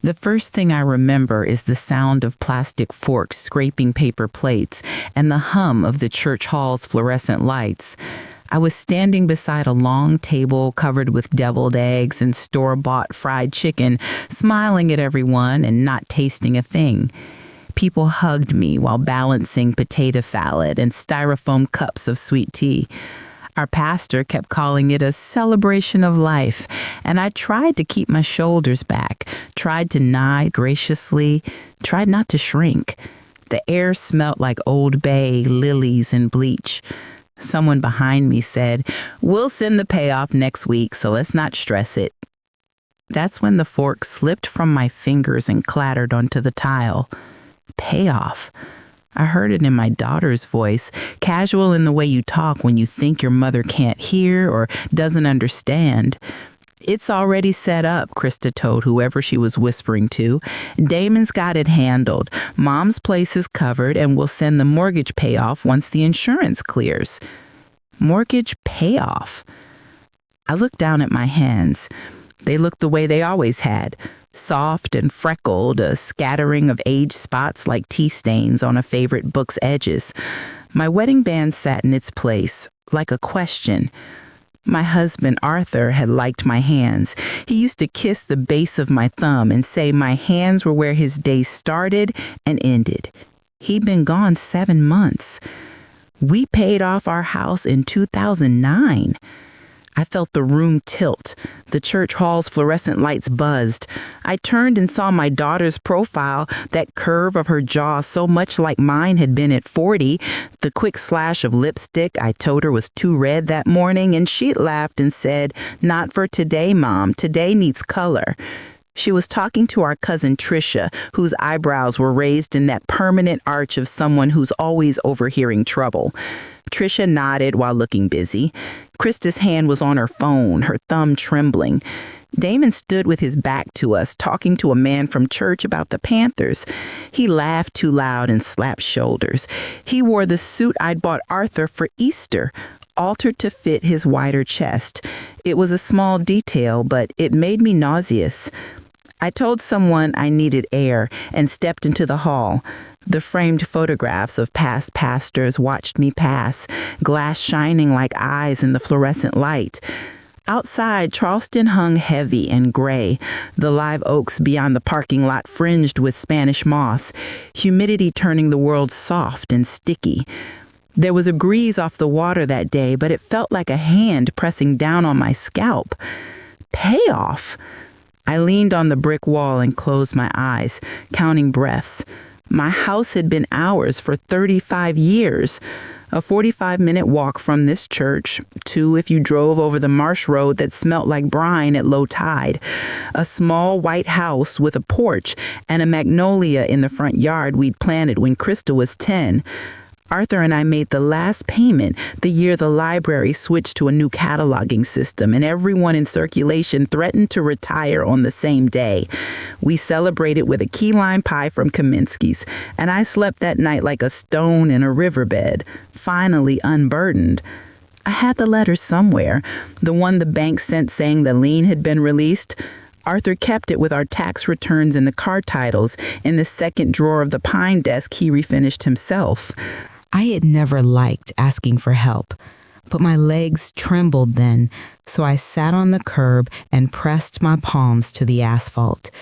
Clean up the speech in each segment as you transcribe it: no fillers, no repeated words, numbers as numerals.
The first thing I remember is the sound of plastic forks scraping paper plates and the hum of the church hall's fluorescent lights. I was standing beside a long table covered with deviled eggs and store-bought fried chicken, smiling at everyone and not tasting a thing. People hugged me while balancing potato salad and styrofoam cups of sweet tea. Our pastor kept calling it a celebration of life, and I tried to keep my shoulders back, tried to nod graciously, tried not to shrink. The air smelt like Old Bay, lilies, and bleach. Someone behind me said, "We'll send the payoff next week, so let's not stress it." That's when the fork slipped from my fingers and clattered onto the tile. Payoff. I heard it in my daughter's voice, casual in the way you talk when you think your mother can't hear or doesn't understand. "It's already set up," Krista told whoever she was whispering to. "Damon's got it handled. Mom's place is covered, and we'll send the mortgage payoff once the insurance clears." Mortgage payoff? I looked down at my hands. They looked the way they always had. Soft and freckled, a scattering of age spots like tea stains on a favorite book's edges. My wedding band sat in its place, like a question. My husband, Arthur, had liked my hands. He used to kiss the base of my thumb and say my hands were where his day started and ended. He'd been gone 7 months. We paid off our house in 2009. I felt the room tilt. The church hall's fluorescent lights buzzed. I turned and saw my daughter's profile, that curve of her jaw so much like mine had been at 40, the quick slash of lipstick I told her was too red that morning, and she laughed and said, "Not for today, Mom. Today needs color." She was talking to our cousin Trisha, whose eyebrows were raised in that permanent arch of someone who's always overhearing trouble. Trisha nodded while looking busy. Krista's hand was on her phone, her thumb trembling. Damon stood with his back to us, talking to a man from church about the Panthers. He laughed too loud and slapped shoulders. He wore the suit I'd bought Arthur for Easter, altered to fit his wider chest. It was a small detail, but it made me nauseous. I told someone I needed air and stepped into the hall. The framed photographs of past pastors watched me pass, glass shining like eyes in the fluorescent light. Outside, Charleston hung heavy and gray, the live oaks beyond the parking lot fringed with Spanish moss, humidity turning the world soft and sticky. There was a breeze off the water that day, but it felt like a hand pressing down on my scalp. Payoff! I leaned on the brick wall and closed my eyes, counting breaths. My house had been ours for 35 years. A 45-minute walk from this church, 2 if you drove over the marsh road that smelt like brine at low tide. A small white house with a porch and a magnolia in the front yard we'd planted when Krista was 10. Arthur and I made the last payment the year the library switched to a new cataloging system, and everyone in circulation threatened to retire on the same day. We celebrated with a key lime pie from Kaminsky's, and I slept that night like a stone in a riverbed, finally unburdened. I had the letter somewhere, the one the bank sent saying the lien had been released. Arthur kept it with our tax returns and the car titles in the second drawer of the pine desk he refinished himself. I had never liked asking for help, but my legs trembled then, so I sat on the curb and pressed my palms to the asphalt,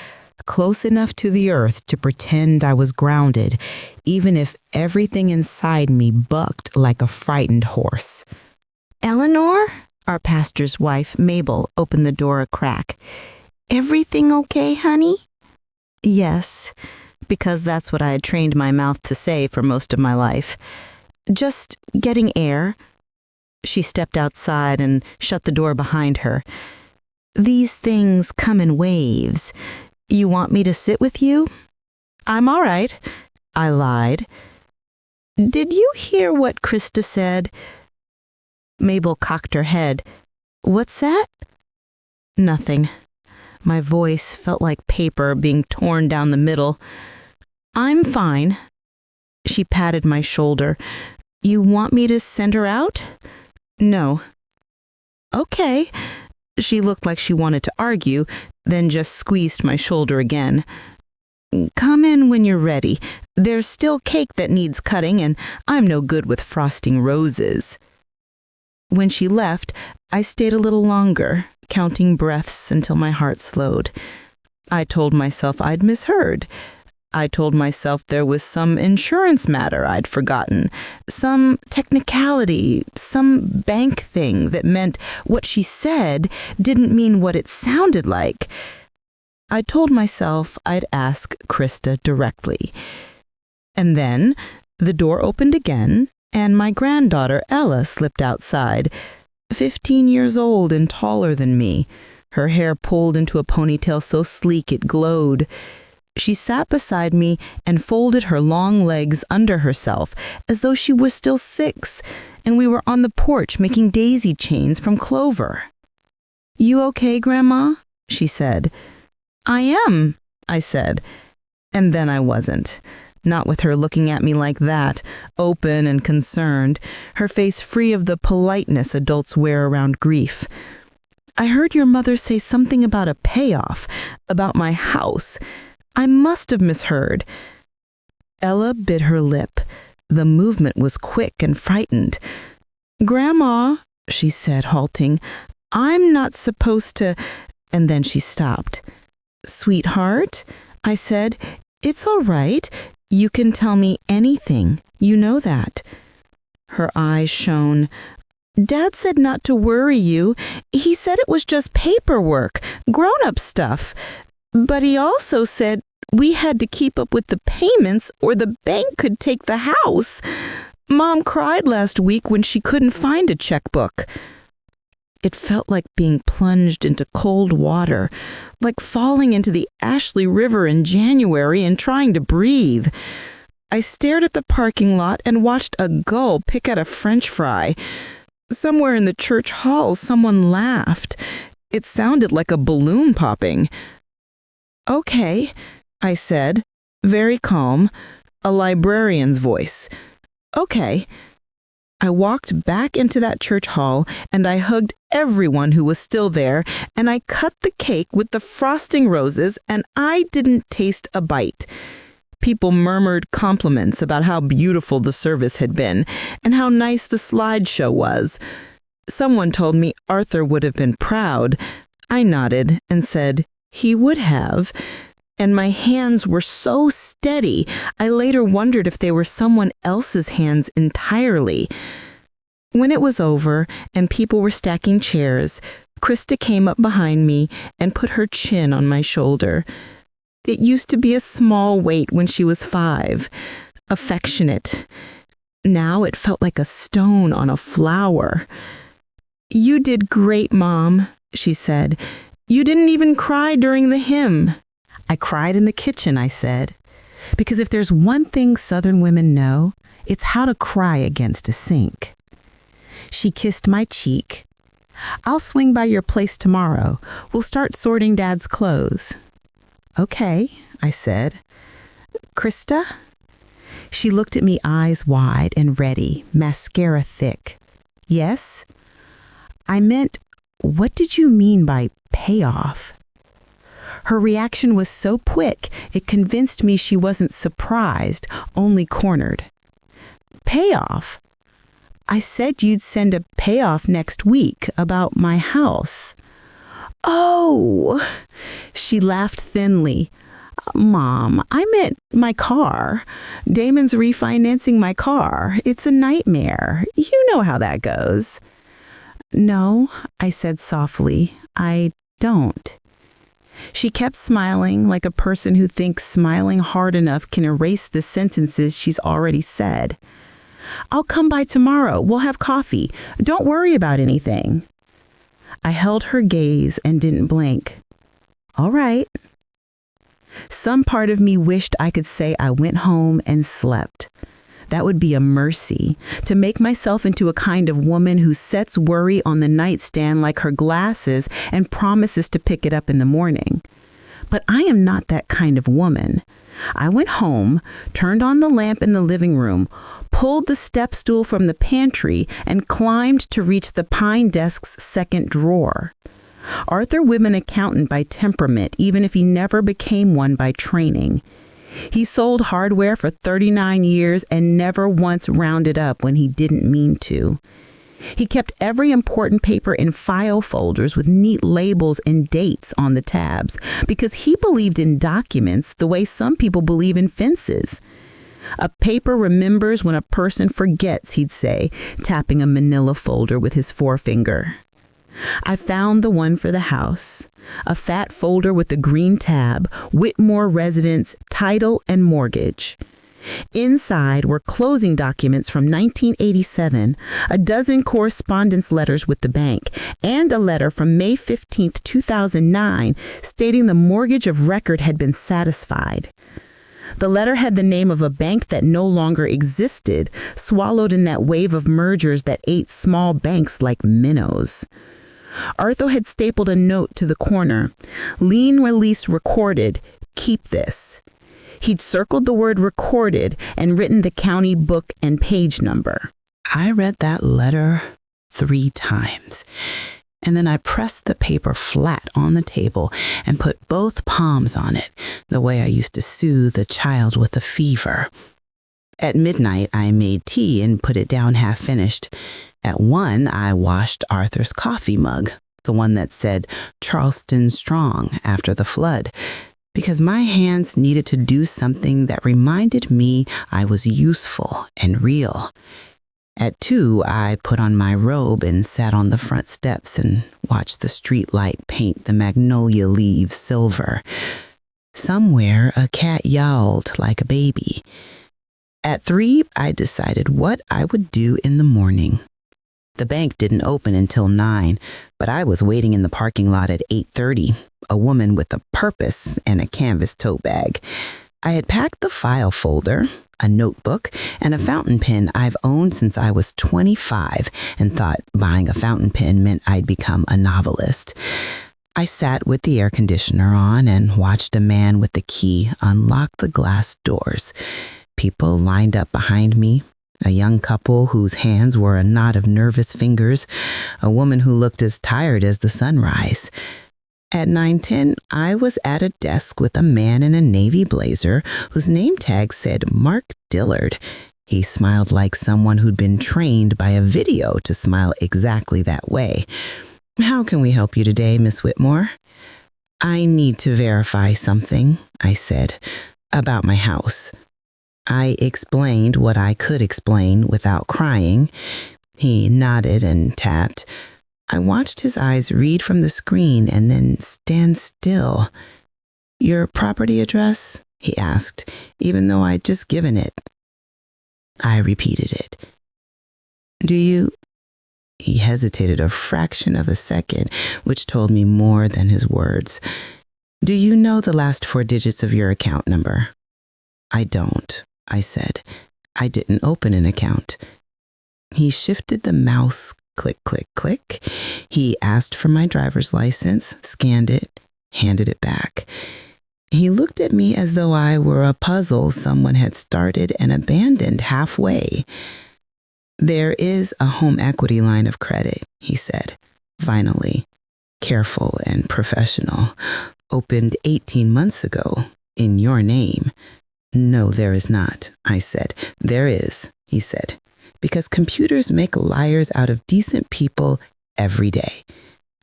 close enough to the earth to pretend I was grounded, even if everything inside me bucked like a frightened horse. "Eleanor?" Our pastor's wife, Mabel, opened the door a crack. "Everything okay, honey?" Yes, because that's what I had trained my mouth to say for most of my life. "Just getting air." She stepped outside and shut the door behind her. "These things come in waves. You want me to sit with you?" "I'm all right," I lied. "Did you hear what Krista said?" Mabel cocked her head. "What's that?" "Nothing." My voice felt like paper being torn down the middle. "I'm fine." She patted my shoulder. "You want me to send her out?" "No." "Okay. She looked like she wanted to argue, then just squeezed my shoulder again. "Come in when you're ready. There's still cake that needs cutting, and I'm no good with frosting roses." When she left, I stayed a little longer, counting breaths until my heart slowed. I told myself I'd misheard. I told myself there was some insurance matter I'd forgotten, some technicality, some bank thing that meant what she said didn't mean what it sounded like. I told myself I'd ask Krista directly. And then the door opened again, and my granddaughter Ella slipped outside, 15 years old and taller than me, her hair pulled into a ponytail so sleek it glowed. She sat beside me and folded her long legs under herself as though she was still 6, and we were on the porch making daisy chains from clover. "You okay, Grandma?" she said. "I am," I said, and then I wasn't. Not with her looking at me like that, open and concerned, her face free of the politeness adults wear around grief. "I heard your mother say something about a payoff, about my house. I must have misheard." Ella bit her lip. The movement was quick and frightened. "Grandma," she said, halting, "I'm not supposed to—" And then she stopped. "Sweetheart," I said, "it's all right. You can tell me anything. You know that." Her eyes shone. "Dad said not to worry you. He said it was just paperwork, grown-up stuff. But he also said we had to keep up with the payments or the bank could take the house. Mom cried last week when she couldn't find a checkbook." It felt like being plunged into cold water, like falling into the Ashley River in January and trying to breathe. I stared at the parking lot and watched a gull pick at a French fry. Somewhere in the church hall, someone laughed. It sounded like a balloon popping. "Okay," I said, very calm, a librarian's voice. "Okay." I walked back into that church hall, and I hugged everyone who was still there, and I cut the cake with the frosting roses, and I didn't taste a bite. People murmured compliments about how beautiful the service had been, and how nice the slideshow was. Someone told me Arthur would have been proud. I nodded and said he would have. And my hands were so steady, I later wondered if they were someone else's hands entirely. When it was over and people were stacking chairs, Krista came up behind me and put her chin on my shoulder. It used to be a small weight when she was 5, affectionate. Now it felt like a stone on a flower. "You did great, Mom," she said. "You didn't even cry during the hymn." "I cried in the kitchen," I said, "because if there's one thing Southern women know, it's how to cry against a sink." She kissed my cheek. "I'll swing by your place tomorrow. We'll start sorting Dad's clothes." "Okay," I said. "Krista?" She looked at me, eyes wide and ready, mascara thick. "Yes?" I meant, what did you mean by payoff? Her reaction was so quick, it convinced me she wasn't surprised, only cornered. "Payoff? I said you'd send a payoff next week about my house." "Oh!" She laughed thinly. "Mom, I meant my car. Damon's refinancing my car. It's a nightmare. You know how that goes." "No," I said softly, "I don't." She kept smiling like a person who thinks smiling hard enough can erase the sentences she's already said. "I'll come by tomorrow. We'll have coffee. Don't worry about anything." I held her gaze and didn't blink. "All right." Some part of me wished I could say I went home and slept. That would be a mercy, to make myself into a kind of woman who sets worry on the nightstand like her glasses and promises to pick it up in the morning. But I am not that kind of woman. I went home, turned on the lamp in the living room, pulled the step stool from the pantry, and climbed to reach the pine desk's second drawer. Arthur was an accountant by temperament, even if he never became one by training. He sold hardware for 39 years and never once rounded up when he didn't mean to. He kept every important paper in file folders with neat labels and dates on the tabs because he believed in documents the way some people believe in fences. A paper remembers when a person forgets, he'd say, tapping a manila folder with his forefinger. I found the one for the house, a fat folder with a green tab, Whitmore residence, title, and mortgage. Inside were closing documents from 1987, a dozen correspondence letters with the bank, and a letter from May 15, 2009, stating the mortgage of record had been satisfied. The letter had the name of a bank that no longer existed, swallowed in that wave of mergers that ate small banks like minnows. Arthur had stapled a note to the corner. Lien release recorded. Keep this. He'd circled the word recorded and written the county book and page number. I read that letter 3 times, and then I pressed the paper flat on the table and put both palms on it, the way I used to soothe a child with a fever. At midnight, I made tea and put it down half finished. At 1, I washed Arthur's coffee mug, the one that said Charleston Strong after the flood, because my hands needed to do something that reminded me I was useful and real. At 2, I put on my robe and sat on the front steps and watched the street light paint the magnolia leaves silver. Somewhere, a cat yowled like a baby. At 3, I decided what I would do in the morning. The bank didn't open until 9, but I was waiting in the parking lot at 8:30, a woman with a purpose and a canvas tote bag. I had packed the file folder, a notebook, and a fountain pen I've owned since I was 25 and thought buying a fountain pen meant I'd become a novelist. I sat with the air conditioner on and watched a man with the key unlock the glass doors. People lined up behind me, a young couple whose hands were a knot of nervous fingers, a woman who looked as tired as the sunrise. At 9:10, I was at a desk with a man in a navy blazer whose name tag said Mark Dillard. He smiled like someone who'd been trained by a video to smile exactly that way. "How can we help you today, Miss Whitmore?" "I need to verify something," I said, "about my house." I explained what I could explain without crying. He nodded and tapped. I watched his eyes read from the screen and then stand still. "Your property address?" he asked, even though I'd just given it. I repeated it. "Do you—" He hesitated a fraction of a second, which told me more than his words. "Do you know the last 4 digits of your account number?" "I don't," I said. "I didn't open an account." He shifted the mouse, click, click, click. He asked for my driver's license, scanned it, handed it back. He looked at me as though I were a puzzle someone had started and abandoned halfway. "There is a home equity line of credit," he said, finally, careful and professional, "opened 18 months ago, in your name." "No, there is not," I said. "There is," he said, "because computers make liars out of decent people every day."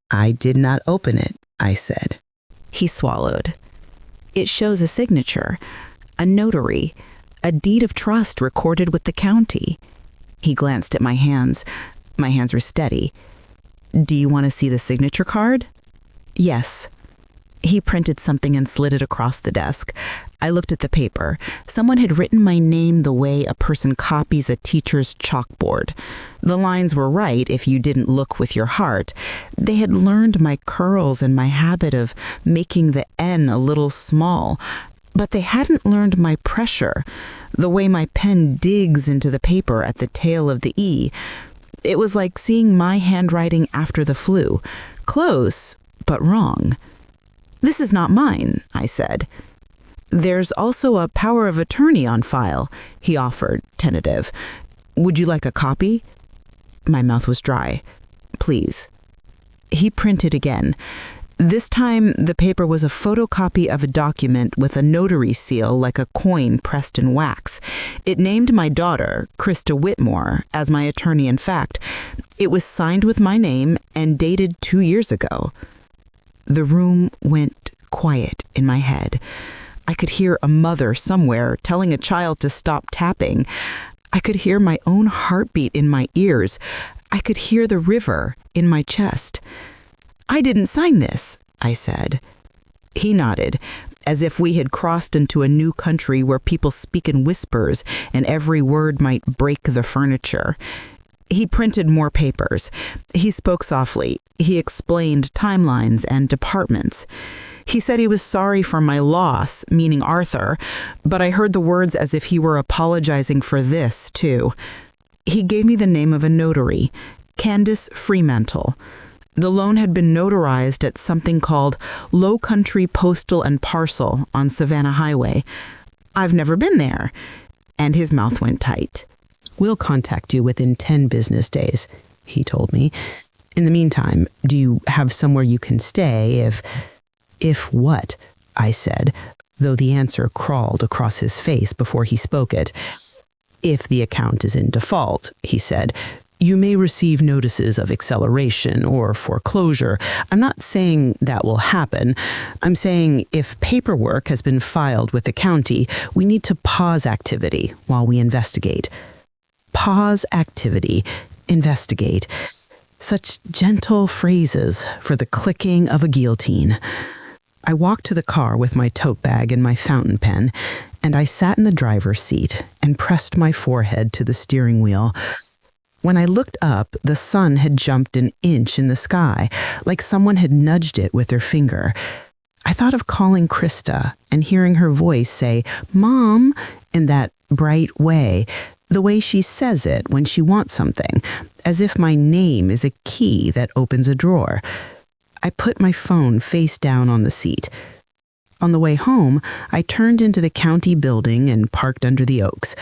"I did not open it," I said. He swallowed. "It shows a signature, a notary, a deed of trust recorded with the county." He glanced at my hands. My hands were steady. "Do you want to see the signature card?" "Yes." He printed something and slid it across the desk. I looked at the paper. Someone had written my name the way a person copies a teacher's chalkboard. The lines were right if you didn't look with your heart. They had learned my curls and my habit of making the N a little small, but they hadn't learned my pressure, the way my pen digs into the paper at the tail of the E. It was like seeing my handwriting after the flu. Close, but wrong. "This is not mine," I said. "There's also a power of attorney on file," he offered, tentative. "Would you like a copy?" My mouth was dry. "Please." He printed again. This time, the paper was a photocopy of a document with a notary seal like a coin pressed in wax. It named my daughter, Krista Whitmore, as my attorney-in-fact. It was signed with my name and dated 2 years ago. The room went quiet in my head. I could hear a mother somewhere telling a child to stop tapping. I could hear my own heartbeat in my ears. I could hear the river in my chest. "I didn't sign this," I said. He nodded, as if we had crossed into a new country where people speak in whispers and every word might break the furniture. He printed more papers. He spoke softly. He explained timelines and departments. He said he was sorry for my loss, meaning Arthur, but I heard the words as if he were apologizing for this, too. He gave me the name of a notary, Candace Fremantle. The loan had been notarized at something called Low Country Postal and Parcel on Savannah Highway. I've never been there. And his mouth went tight. "We'll contact you within 10 business days," he told me. "In the meantime, do you have somewhere you can stay if..." "If what?" I said, though the answer crawled across his face before he spoke it. "If the account is in default," he said. "You may receive notices of acceleration or foreclosure. I'm not saying that will happen. I'm saying if paperwork has been filed with the county, we need to pause activity while we investigate." Pause activity, investigate. Such gentle phrases for the clicking of a guillotine. I walked to the car with my tote bag and my fountain pen, and I sat in the driver's seat and pressed my forehead to the steering wheel. When I looked up, the sun had jumped an inch in the sky, like someone had nudged it with their finger. I thought of calling Krista and hearing her voice say, "Mom," in that bright way, the way she says it when she wants something, as if my name is a key that opens a drawer. I put my phone face down on the seat. On the way home, I turned into the county building and parked under the oaks.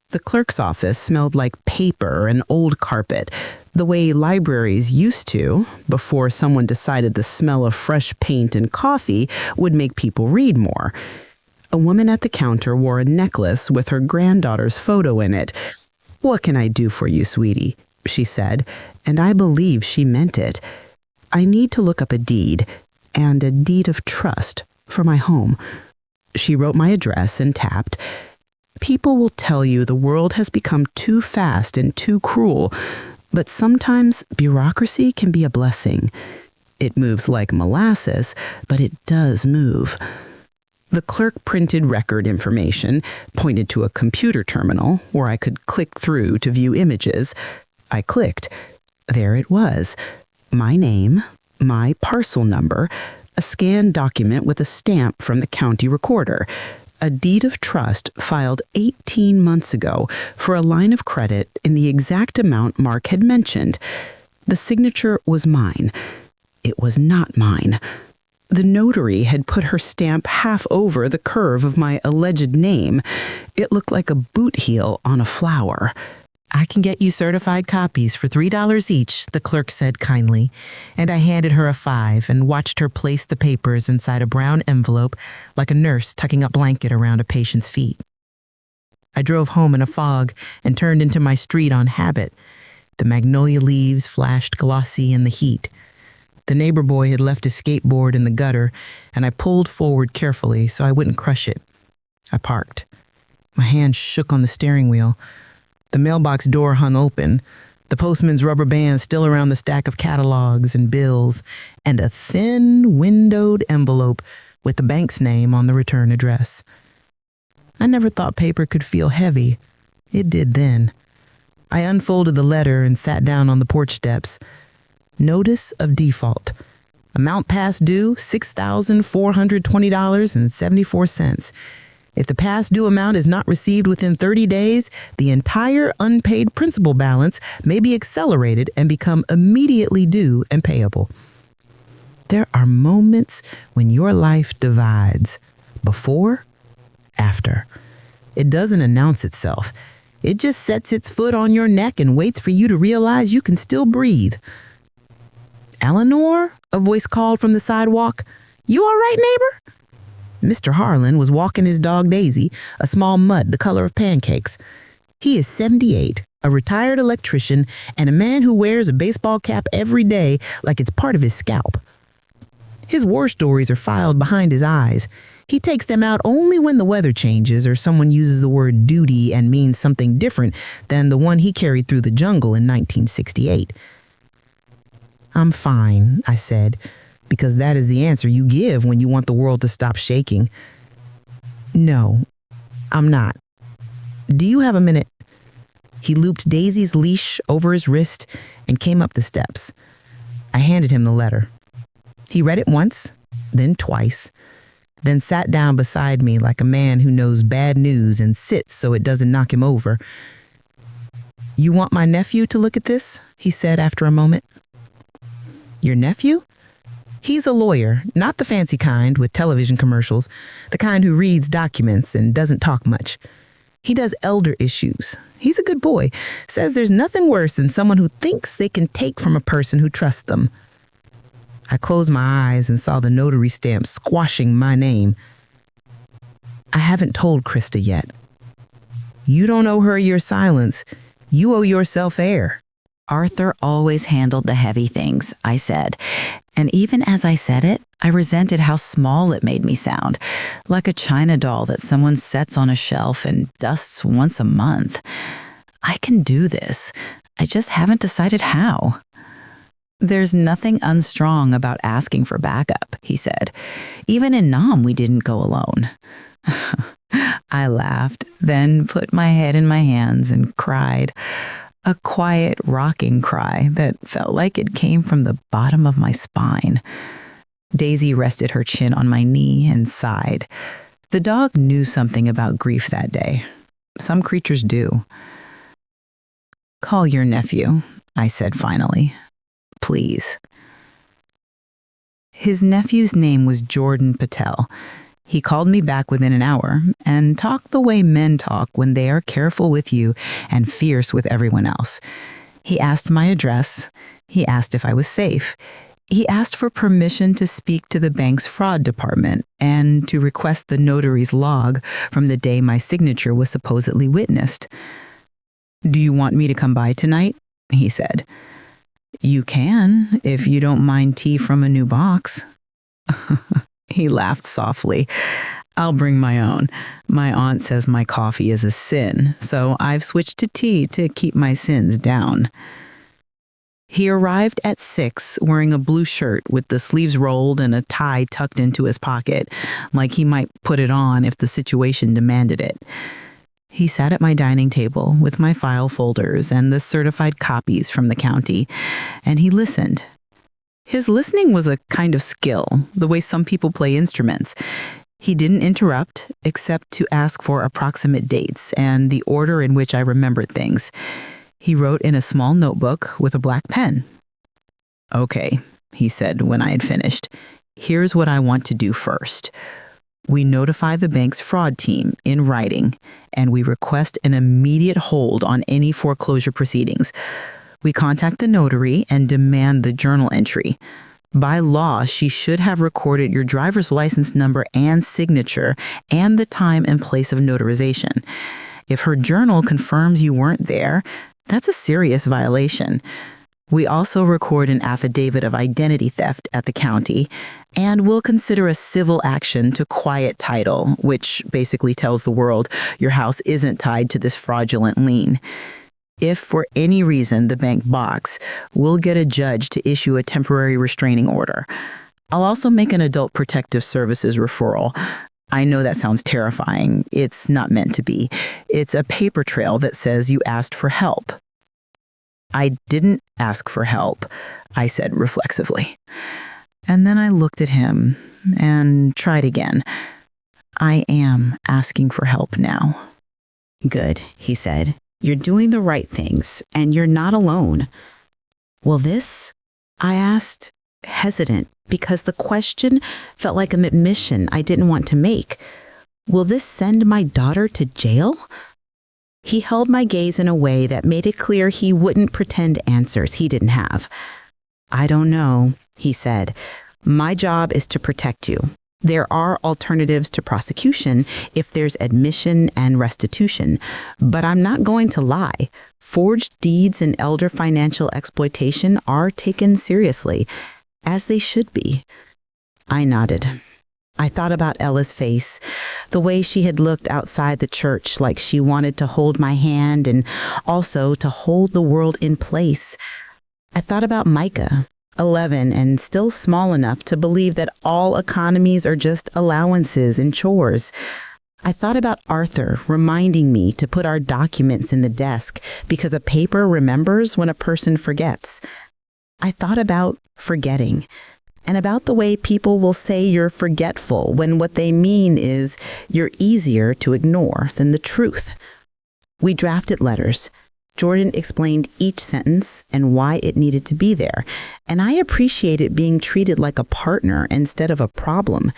The clerk's office smelled like paper and old carpet, the way libraries used to, before someone decided the smell of fresh paint and coffee would make people read more. A woman at the counter wore a necklace with her granddaughter's photo in it. "What can I do for you, sweetie?" she said, and I believe she meant it. "I need to look up a deed, and a deed of trust, for my home." She wrote my address and tapped. People will tell you the world has become too fast and too cruel, but sometimes bureaucracy can be a blessing. It moves like molasses, but it does move. The clerk printed record information, pointed to a computer terminal where I could click through to view images. I clicked. There it was. My name, my parcel number, a scanned document with a stamp from the county recorder. A deed of trust filed 18 months ago for a line of credit in the exact amount Mark had mentioned. The signature was mine. It was not mine. The notary had put her stamp half over the curve of my alleged name. It looked like a boot heel on a flower. "I can get you certified copies for $3 each," the clerk said kindly, and I handed her a $5 and watched her place the papers inside a brown envelope like a nurse tucking a blanket around a patient's feet. I drove home in a fog and turned into my street on habit. The magnolia leaves flashed glossy in the heat. The neighbor boy had left his skateboard in the gutter, and I pulled forward carefully so I wouldn't crush it. I parked. My hand shook on the steering wheel. The mailbox door hung open, the postman's rubber band still around the stack of catalogs and bills, and a thin, windowed envelope with the bank's name on the return address. I never thought paper could feel heavy. It did then. I unfolded the letter and sat down on the porch steps. Notice of default. Amount past due, $6,420.74. If the past due amount is not received within 30 days, the entire unpaid principal balance may be accelerated and become immediately due and payable. There are moments when your life divides. Before, after. It doesn't announce itself. It just sets its foot on your neck and waits for you to realize you can still breathe. "Eleanor?" a voice called from the sidewalk. "You all right, neighbor?" Mr. Harlan was walking his dog Daisy, a small mutt the color of pancakes. He is 78, a retired electrician, and a man who wears a baseball cap every day like it's part of his scalp. His war stories are filed behind his eyes. He takes them out only when the weather changes or someone uses the word duty and means something different than the one he carried through the jungle in 1968. "I'm fine," I said, because that is the answer you give when you want the world to stop shaking. "No, I'm not. Do you have a minute?" He looped Daisy's leash over his wrist and came up the steps. I handed him the letter. He read it once, then twice, then sat down beside me like a man who knows bad news and sits so it doesn't knock him over. "You want my nephew to look at this?" he said after a moment. "Your nephew?" "He's a lawyer, not the fancy kind with television commercials, the kind who reads documents and doesn't talk much. He does elder issues. He's a good boy, says there's nothing worse than someone who thinks they can take from a person who trusts them." I closed my eyes and saw the notary stamp squashing my name. "I haven't told Krista yet." "You don't owe her your silence. You owe yourself air." Arthur always handled the heavy things, I said. And even as I said it, I resented how small it made me sound, like a china doll that someone sets on a shelf and dusts once a month. I can do this. I just haven't decided how. "There's nothing unstrong about asking for backup," he said. "Even in Nam, we didn't go alone." I laughed, then put my head in my hands and cried. A quiet, rocking cry that felt like it came from the bottom of my spine. Daisy rested her chin on my knee and sighed. The dog knew something about grief that day. Some creatures do. "Call your nephew," I said finally. "Please." His nephew's name was Jordan Patel. He called me back within an hour and talked the way men talk when they are careful with you and fierce with everyone else. He asked my address. He asked if I was safe. He asked for permission to speak to the bank's fraud department and to request the notary's log from the day my signature was supposedly witnessed. "Do you want me to come by tonight?" he said. "You can, if you don't mind tea from a new box." He laughed softly. "I'll bring my own. My aunt says my coffee is a sin, so I've switched to tea to keep my sins down." He arrived at 6 wearing a blue shirt with the sleeves rolled and a tie tucked into his pocket, like he might put it on if the situation demanded it. He sat at my dining table with my file folders and the certified copies from the county, and he listened. His listening was a kind of skill, the way some people play instruments. He didn't interrupt, except to ask for approximate dates and the order in which I remembered things. He wrote in a small notebook with a black pen. "Okay," he said when I had finished. "Here's what I want to do first. We notify the bank's fraud team in writing, and we request an immediate hold on any foreclosure proceedings. We contact the notary and demand the journal entry. By law, she should have recorded your driver's license number and signature and the time and place of notarization. If her journal confirms you weren't there, that's a serious violation. We also record an affidavit of identity theft at the county, and we'll consider a civil action to quiet title, which basically tells the world your house isn't tied to this fraudulent lien. If for any reason the bank balks, we'll get a judge to issue a temporary restraining order. I'll also make an adult protective services referral. I know that sounds terrifying. It's not meant to be. It's a paper trail that says you asked for help." "I didn't ask for help," I said reflexively. And then I looked at him and tried again. "I am asking for help now." "Good," he said. "You're doing the right things, and you're not alone." "Will this?" I asked, hesitant, because the question felt like an admission I didn't want to make. "Will this send my daughter to jail?" He held my gaze in a way that made it clear he wouldn't pretend answers he didn't have. I don't know, he said. My job is to protect you. There are alternatives to prosecution if there's admission and restitution, but I'm not going to lie. Forged deeds and elder financial exploitation are taken seriously, as they should be. I nodded. I thought about Ella's face, the way she had looked outside the church like she wanted to hold my hand and also to hold the world in place. I thought about Micah, 11 and still small enough to believe that all economies are just allowances and chores. I thought about Arthur reminding me to put our documents in the desk because a paper remembers when a person forgets. I thought about forgetting and about the way people will say you're forgetful when what they mean is you're easier to ignore than the truth. We drafted letters. Jordan explained each sentence and why it needed to be there, and I appreciated being treated like a partner instead of a problem.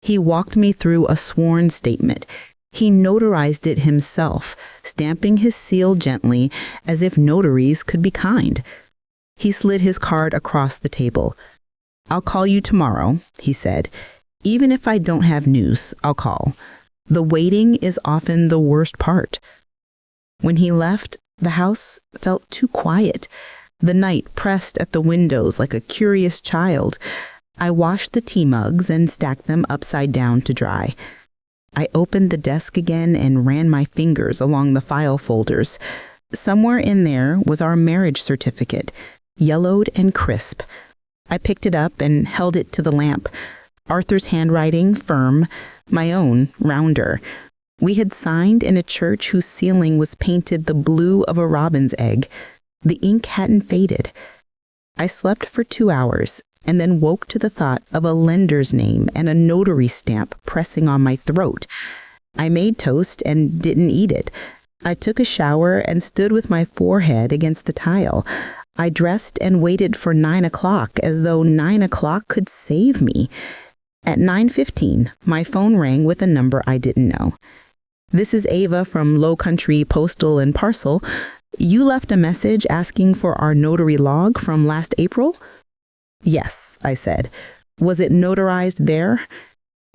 He walked me through a sworn statement. He notarized it himself, stamping his seal gently as if notaries could be kind. He slid his card across the table. "I'll call you tomorrow," he said. "Even if I don't have news, I'll call. The waiting is often the worst part." When he left, the house felt too quiet. The night pressed at the windows like a curious child. I washed the tea mugs and stacked them upside down to dry. I opened the desk again and ran my fingers along the file folders. Somewhere in there was our marriage certificate, yellowed and crisp. I picked it up and held it to the lamp. Arthur's handwriting firm, my own rounder. We had signed in a church whose ceiling was painted the blue of a robin's egg. The ink hadn't faded. I slept for 2 hours and then woke to the thought of a lender's name and a notary stamp pressing on my throat. I made toast and didn't eat it. I took a shower and stood with my forehead against the tile. I dressed and waited for 9 o'clock as though 9 o'clock could save me. At 9:15, my phone rang with a number I didn't know. "This is Ava from Low Country Postal and Parcel. You left a message asking for our notary log from last April?" "Yes," I said. "Was it notarized there?"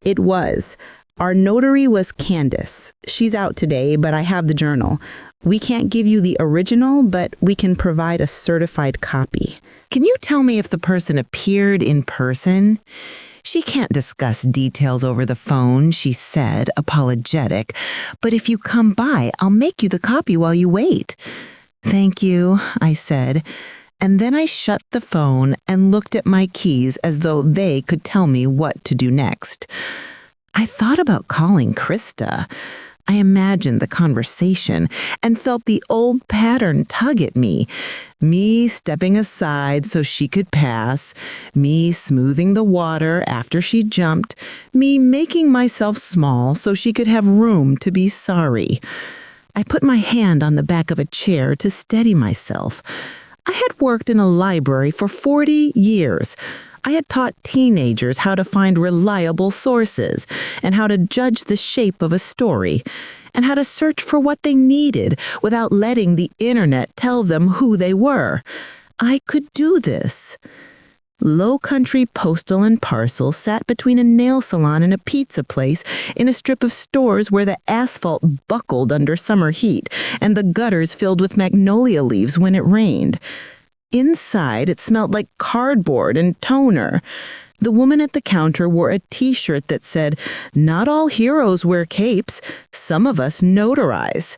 "It was. Our notary was Candace. She's out today, but I have the journal. We can't give you the original, but we can provide a certified copy." Can you tell me if the person appeared in person? "She can't discuss details over the phone," she said, apologetic. "But if you come by, I'll make you the copy while you wait." "Thank you," I said. And then I shut the phone and looked at my keys as though they could tell me what to do next. I thought about calling Krista. I imagined the conversation and felt the old pattern tug at me. Me stepping aside so she could pass, me smoothing the water after she jumped, me making myself small so she could have room to be sorry. I put my hand on the back of a chair to steady myself. I had worked in a library for 40 years. I had taught teenagers how to find reliable sources and how to judge the shape of a story and how to search for what they needed without letting the internet tell them who they were. I could do this. Low Country Postal and Parcel sat between a nail salon and a pizza place in a strip of stores where the asphalt buckled under summer heat and the gutters filled with magnolia leaves when it rained. Inside, it smelled like cardboard and toner. The woman at the counter wore a t-shirt that said, "Not all heroes wear capes. Some of us notarize."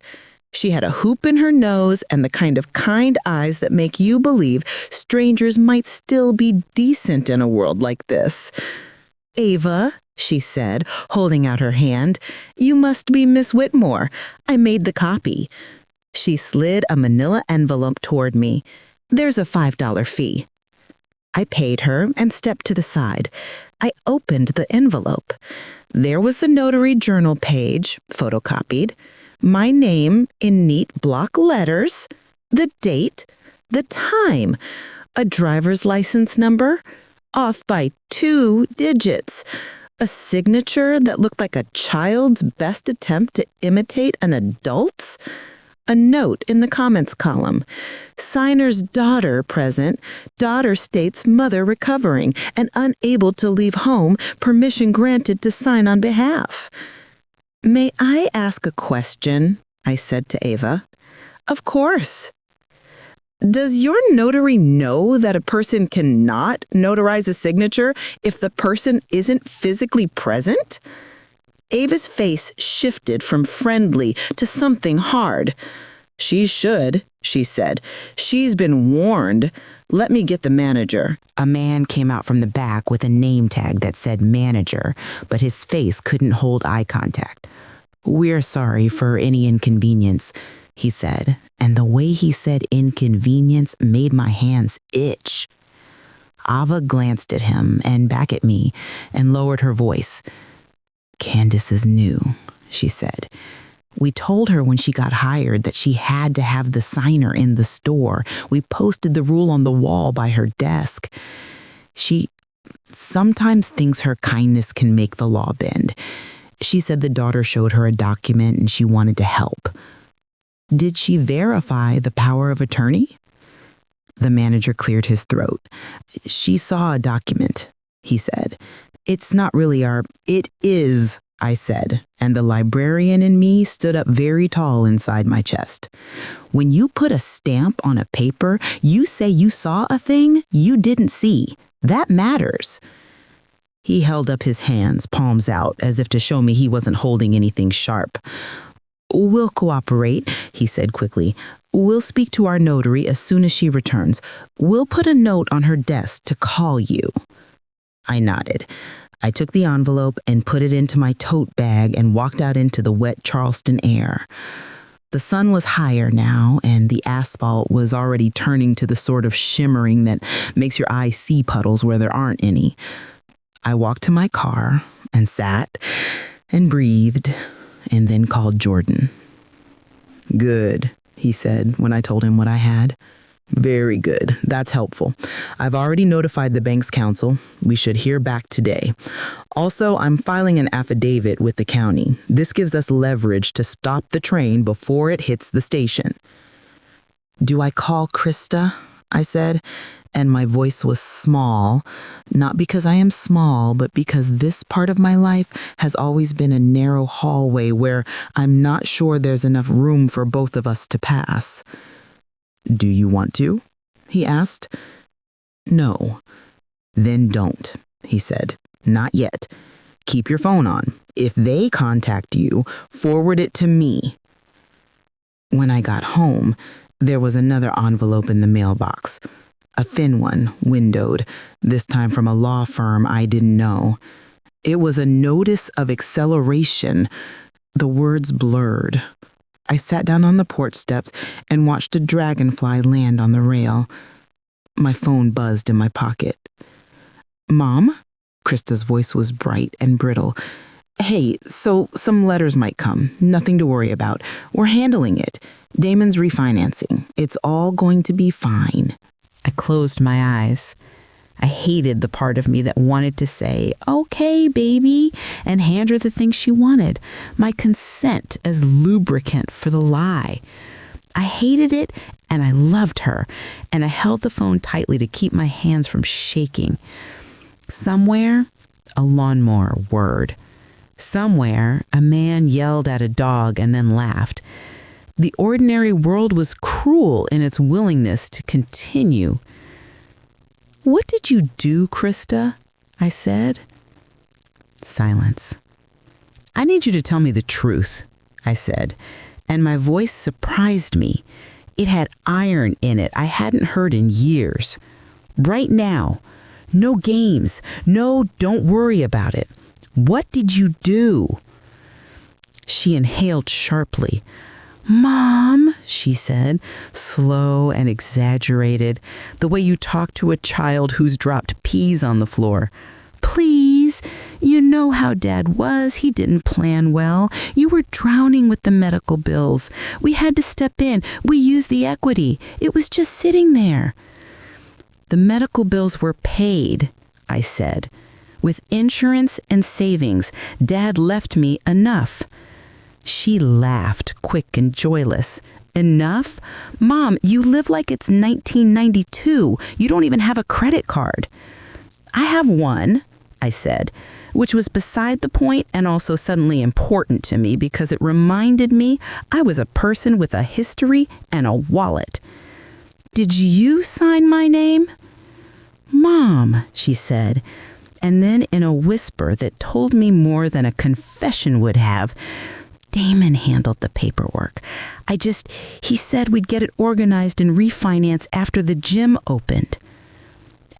She had a hoop in her nose and the kind of kind eyes that make you believe strangers might still be decent in a world like this. "Ava," she said, holding out her hand, "you must be Miss Whitmore. I made the copy." She slid a manila envelope toward me. "There's a $5 fee." I paid her and stepped to the side. I opened the envelope. There was the notary journal page, photocopied, my name in neat block letters, the date, the time, a driver's license number, off by 2 digits, a signature that looked like a child's best attempt to imitate an adult's. A note in the comments column. Signer's daughter present. Daughter states mother recovering and unable to leave home. Permission granted to sign on behalf. May I ask a question? I said to Ava. Of course. Does your notary know that a person cannot notarize a signature if the person isn't physically present? Ava's face shifted from friendly to something hard. She should, she said. She's been warned. Let me get the manager. A man came out from the back with a name tag that said manager, but his face couldn't hold eye contact. We're sorry for any inconvenience, he said, and the way he said inconvenience made my hands itch. Ava glanced at him and back at me and lowered her voice. Candace is new, she said. We told her when she got hired that she had to have the signer in the store. We posted the rule on the wall by her desk. She sometimes thinks her kindness can make the law bend. She said the daughter showed her a document and she wanted to help. Did she verify the power of attorney? The manager cleared his throat. She saw a document, he said. It's not really it is, I said, and the librarian in me stood up very tall inside my chest. When you put a stamp on a paper, you say you saw a thing you didn't see. That matters. He held up his hands, palms out, as if to show me he wasn't holding anything sharp. We'll cooperate, he said quickly. We'll speak to our notary as soon as she returns. We'll put a note on her desk to call you. I nodded. I took the envelope and put it into my tote bag and walked out into the wet Charleston air. The sun was higher now, and the asphalt was already turning to the sort of shimmering that makes your eyes see puddles where there aren't any. I walked to my car and sat and breathed and then called Jordan. Good, he said when I told him what I had. Very good. That's helpful. I've already notified the bank's counsel. We should hear back today. Also, I'm filing an affidavit with the county. This gives us leverage to stop the train before it hits the station. Do I call Krista? I said, and my voice was small, not because I am small, but because this part of my life has always been a narrow hallway where I'm not sure there's enough room for both of us to pass. Do you want to? He asked. No. Then don't, he said. Not yet. Keep your phone on. If they contact you, forward it to me. When I got home, there was another envelope in the mailbox. A thin one, windowed, this time from a law firm I didn't know. It was a notice of acceleration. The words blurred. I sat down on the porch steps and watched a dragonfly land on the rail. My phone buzzed in my pocket. Mom? Krista's voice was bright and brittle. Hey, so some letters might come. Nothing to worry about. We're handling it. Damon's refinancing. It's all going to be fine. I closed my eyes. I hated the part of me that wanted to say, okay, baby, and hand her the thing she wanted, my consent as lubricant for the lie. I hated it, and I loved her, and I held the phone tightly to keep my hands from shaking. Somewhere, a lawnmower whirred. Somewhere, a man yelled at a dog and then laughed. The ordinary world was cruel in its willingness to continue. What did you do, Krista? I said. Silence. I need you to tell me the truth, I said, and my voice surprised me. It had iron in it I hadn't heard in years. Right now. No games. No, don't worry about it. What did you do? She inhaled sharply. Mom, she said, slow and exaggerated, the way you talk to a child who's dropped peas on the floor. Please, you know how Dad was. He didn't plan well. You were drowning with the medical bills. We had to step in. We used the equity. It was just sitting there. The medical bills were paid, I said. With insurance and savings, Dad left me enough. She laughed, quick and joyless. Enough? Mom, you live like it's 1992. You don't even have a credit card. I have one, I said, which was beside the point and also suddenly important to me because it reminded me I was a person with a history and a wallet. Did you sign my name? Mom, she said, and then in a whisper that told me more than a confession would have, Damon handled the paperwork. He said we'd get it organized and refinance after the gym opened.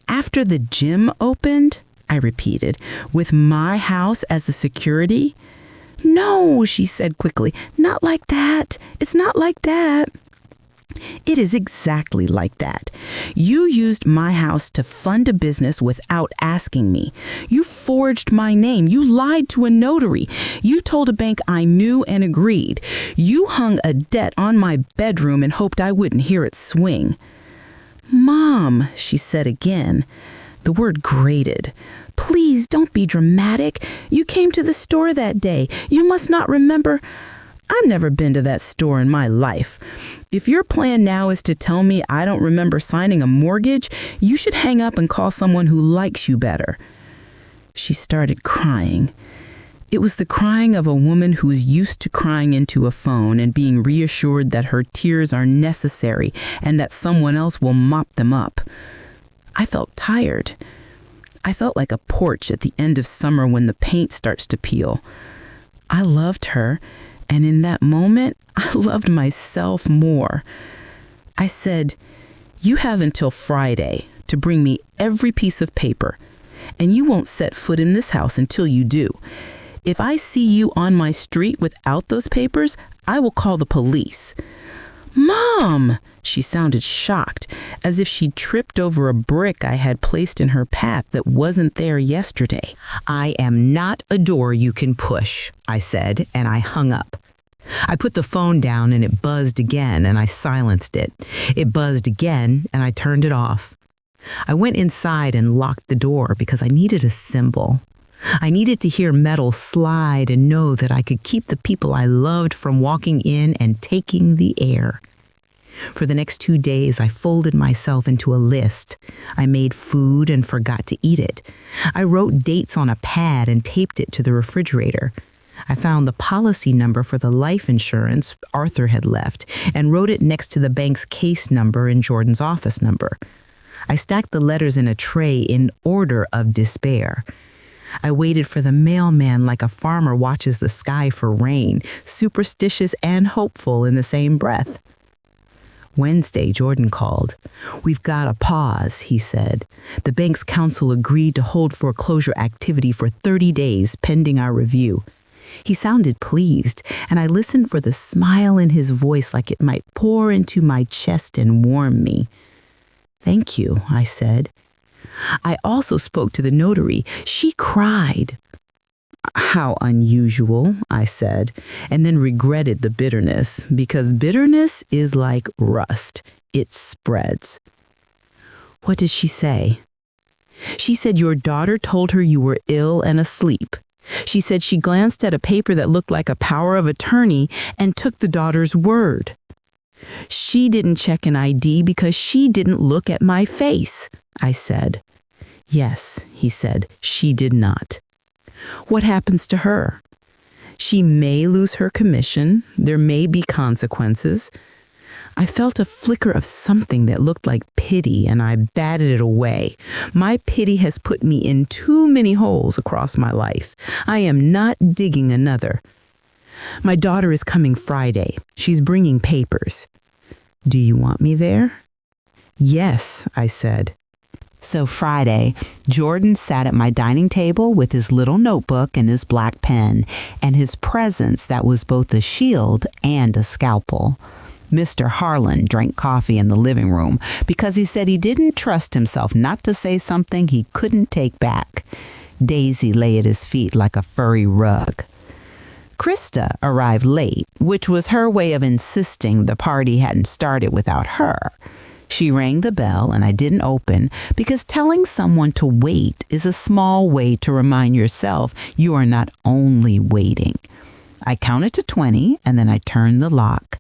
After the gym opened? I repeated, with my house as the security? No, she said quickly, not like that. It's not like that. It is exactly like that. You used my house to fund a business without asking me. You forged my name. You lied to a notary. You told a bank I knew and agreed. You hung a debt on my bedroom and hoped I wouldn't hear it swing. Mom, she said again. The word grated. Please don't be dramatic. You came to the store that day. You must not remember. I've never been to that store in my life. If your plan now is to tell me I don't remember signing a mortgage, you should hang up and call someone who likes you better. She started crying. It was the crying of a woman who's used to crying into a phone and being reassured that her tears are necessary and that someone else will mop them up. I felt tired. I felt like a porch at the end of summer when the paint starts to peel. I loved her, and in that moment, I loved myself more. I said, you have until Friday to bring me every piece of paper, and you won't set foot in this house until you do. If I see you on my street without those papers, I will call the police. Mom! She sounded shocked, as if she'd tripped over a brick I had placed in her path that wasn't there yesterday. I am not a door you can push, I said, and I hung up. I put the phone down and it buzzed again and I silenced it. It buzzed again and I turned it off. I went inside and locked the door because I needed a symbol. I needed to hear metal slide and know that I could keep the people I loved from walking in and taking the air. For the next 2 days, I folded myself into a list. I made food and forgot to eat it. I wrote dates on a pad and taped it to the refrigerator. I found the policy number for the life insurance Arthur had left and wrote it next to the bank's case number and Jordan's office number. I stacked the letters in a tray in order of despair. I waited for the mailman like a farmer watches the sky for rain, superstitious and hopeful in the same breath. Wednesday, Jordan called. We've got a pause, he said. The bank's counsel agreed to hold foreclosure activity for 30 days pending our review. He sounded pleased, and I listened for the smile in his voice like it might pour into my chest and warm me. Thank you, I said. I also spoke to the notary. She cried. How unusual, I said, and then regretted the bitterness, because bitterness is like rust. It spreads. What did she say? She said your daughter told her you were ill and asleep. She said she glanced at a paper that looked like a power of attorney and took the daughter's word. She didn't check an ID because she didn't look at my face, I said. Yes, he said, she did not. What happens to her? She may lose her commission. There may be consequences. I felt a flicker of something that looked like pity, and I batted it away. My pity has put me in too many holes across my life. I am not digging another. My daughter is coming Friday. She's bringing papers. Do you want me there? Yes, I said. So Friday, Jordan sat at my dining table with his little notebook and his black pen, and his presence that was both a shield and a scalpel. Mr. Harlan drank coffee in the living room because he said he didn't trust himself not to say something he couldn't take back. Daisy lay at his feet like a furry rug. Krista arrived late, which was her way of insisting the party hadn't started without her. She rang the bell and I didn't open because telling someone to wait is a small way to remind yourself you are not only waiting. I counted to 20 and then I turned the lock.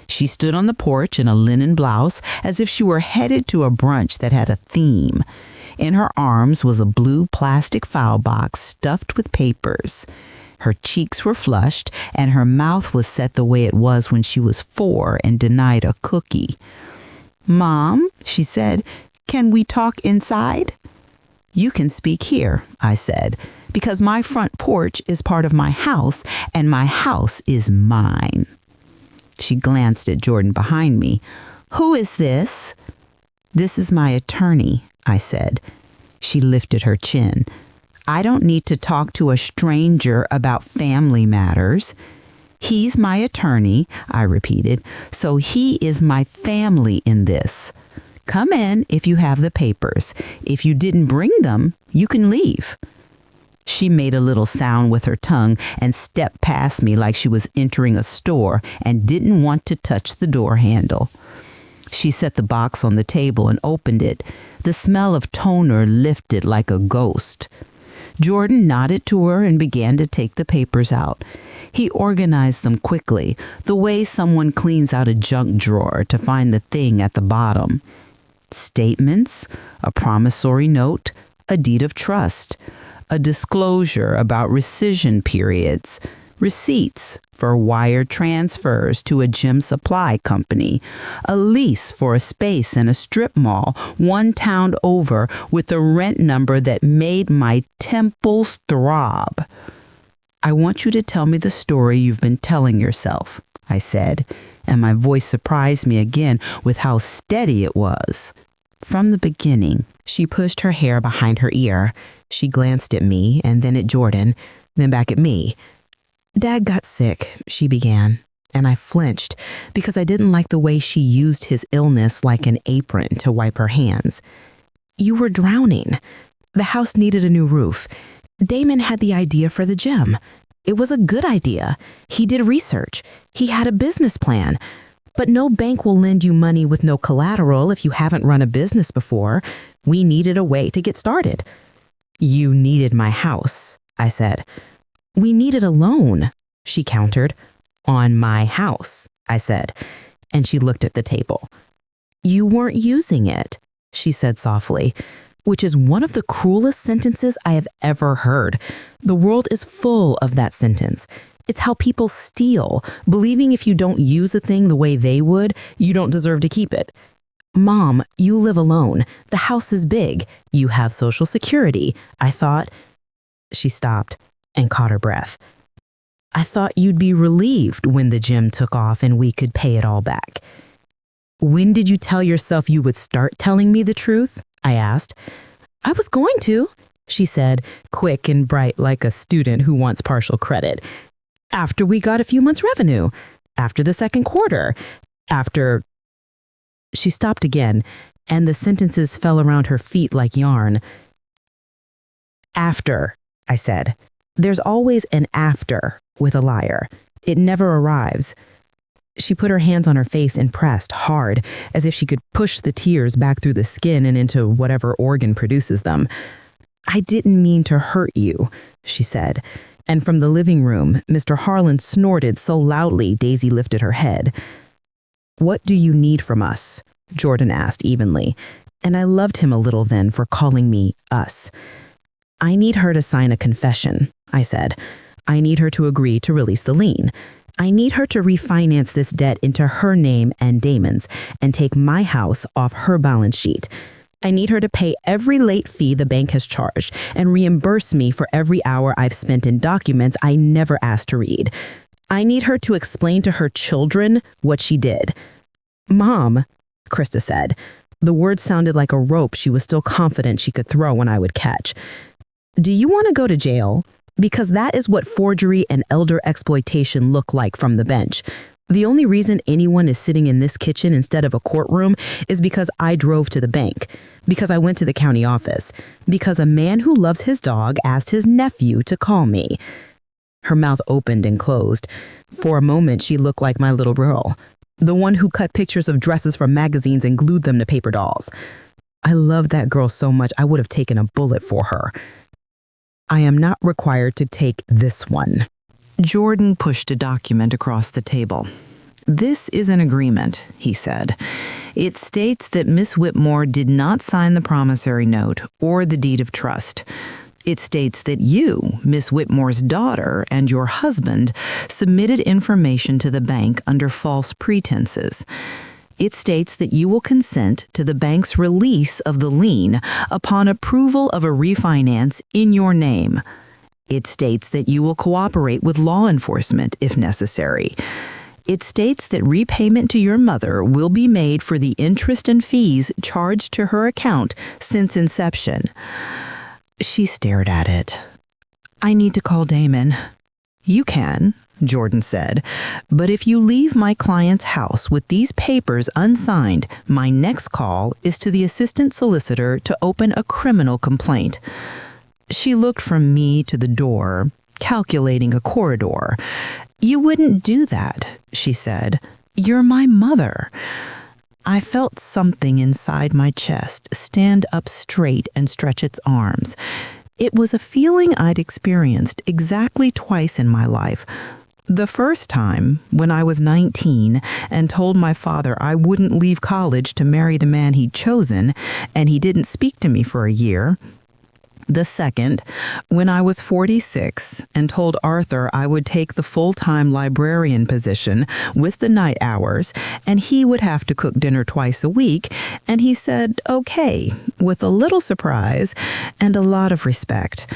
She stood on the porch in a linen blouse as if she were headed to a brunch that had a theme. In her arms was a blue plastic file box stuffed with papers. Her cheeks were flushed and her mouth was set the way it was when she was 4 and denied a cookie. "Mom," she said, "can we talk inside?" "You can speak here," I said, "because my front porch is part of my house and my house is mine." She glanced at Jordan behind me. "Who is this?" "This is my attorney," I said. She lifted her chin. "I don't need to talk to a stranger about family matters." "He's my attorney," I repeated, "so he is my family in this. Come in if you have the papers. If you didn't bring them, you can leave." She made a little sound with her tongue and stepped past me like she was entering a store and didn't want to touch the door handle. She set the box on the table and opened it. The smell of toner lifted like a ghost. Jordan nodded to her and began to take the papers out. He organized them quickly, the way someone cleans out a junk drawer to find the thing at the bottom. Statements, a promissory note, a deed of trust, a disclosure about rescission periods, receipts for wire transfers to a gym supply company, a lease for a space in a strip mall 1 town over with a rent number that made my temples throb. "I want you to tell me the story you've been telling yourself," I said, and my voice surprised me again with how steady it was. "From the beginning." She pushed her hair behind her ear. She glanced at me and then at Jordan, then back at me. "Dad got sick," she began, and I flinched because I didn't like the way she used his illness like an apron to wipe her hands. "You were drowning. The house needed a new roof. Damon had the idea for the gym. It was a good idea. He did research. He had a business plan. But no bank will lend you money with no collateral if you haven't run a business before. We needed a way to get started." "You needed my house," I said. "We needed a loan," she countered. "On my house," I said, and she looked at the table. "You weren't using it," she said softly, which is one of the cruelest sentences I have ever heard. The world is full of that sentence. It's how people steal, believing if you don't use a thing the way they would, you don't deserve to keep it. "Mom, you live alone. The house is big. You have Social Security. I thought—" She stopped and caught her breath. "I thought you'd be relieved when the gym took off and we could pay it all back." "When did you tell yourself you would start telling me the truth?" I asked. "I was going to," she said, quick and bright like a student who wants partial credit. "After we got a few months' revenue. After the 2nd quarter. After—" She stopped again, and the sentences fell around her feet like yarn. "After," I said. "There's always an after with a liar. It never arrives." She put her hands on her face and pressed hard, as if she could push the tears back through the skin and into whatever organ produces them. "I didn't mean to hurt you," she said. And from the living room, Mr. Harlan snorted so loudly Daisy lifted her head. "What do you need from us?" Jordan asked evenly, and I loved him a little then for calling me us. "I need her to sign a confession," I said. "I need her to agree to release the lien. I need her to refinance this debt into her name and Damon's and take my house off her balance sheet. I need her to pay every late fee the bank has charged and reimburse me for every hour I've spent in documents I never asked to read. I need her to explain to her children what she did." "Mom," Krista said. The words sounded like a rope she was still confident she could throw when I would catch. "Do you want to go to jail? Because that is what forgery and elder exploitation look like from the bench. The only reason anyone is sitting in this kitchen instead of a courtroom is because I drove to the bank, because I went to the county office, because a man who loves his dog asked his nephew to call me." Her mouth opened and closed. For a moment, she looked like my little girl, the one who cut pictures of dresses from magazines and glued them to paper dolls. I loved that girl so much I would have taken a bullet for her. "I am not required to take this one." Jordan pushed a document across the table. "This is an agreement," he said. "It states that Miss Whitmore did not sign the promissory note or the deed of trust. It states that you, Miss Whitmore's daughter, and your husband submitted information to the bank under false pretenses. It states that you will consent to the bank's release of the lien upon approval of a refinance in your name. It states that you will cooperate with law enforcement if necessary. It states that repayment to your mother will be made for the interest and fees charged to her account since inception." She stared at it. "I need to call Damon." "You can," Jordan said, "but if you leave my client's house with these papers unsigned, my next call is to the assistant solicitor to open a criminal complaint." She looked from me to the door, calculating a corridor. "You wouldn't do that," she said. "You're my mother." I felt something inside my chest stand up straight and stretch its arms. It was a feeling I'd experienced exactly twice in my life. The first time, when I was 19 and told my father I wouldn't leave college to marry the man he'd chosen, and he didn't speak to me for a year. The second, when I was 46 and told Arthur I would take the full-time librarian position with the night hours, and he would have to cook dinner twice a week, and he said, "Okay," with a little surprise and a lot of respect.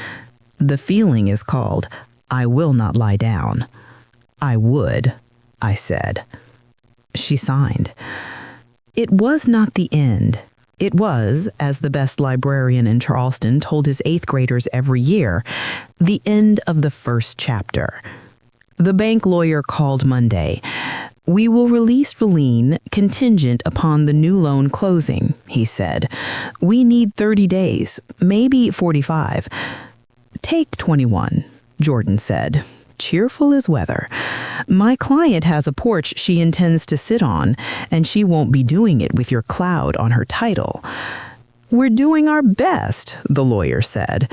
The feeling is called, "I will not lie down." "I would," I said. She signed. It was not the end. It was, as the best librarian in Charleston told his 8th graders every year, the end of the first chapter. The bank lawyer called Monday. "We will release the lien contingent upon the new loan closing," he said. "We need 30 days, maybe 45. "Take 21, Jordan said, cheerful as weather. "My client has a porch she intends to sit on, and she won't be doing it with your cloud on her title." "We're doing our best," the lawyer said.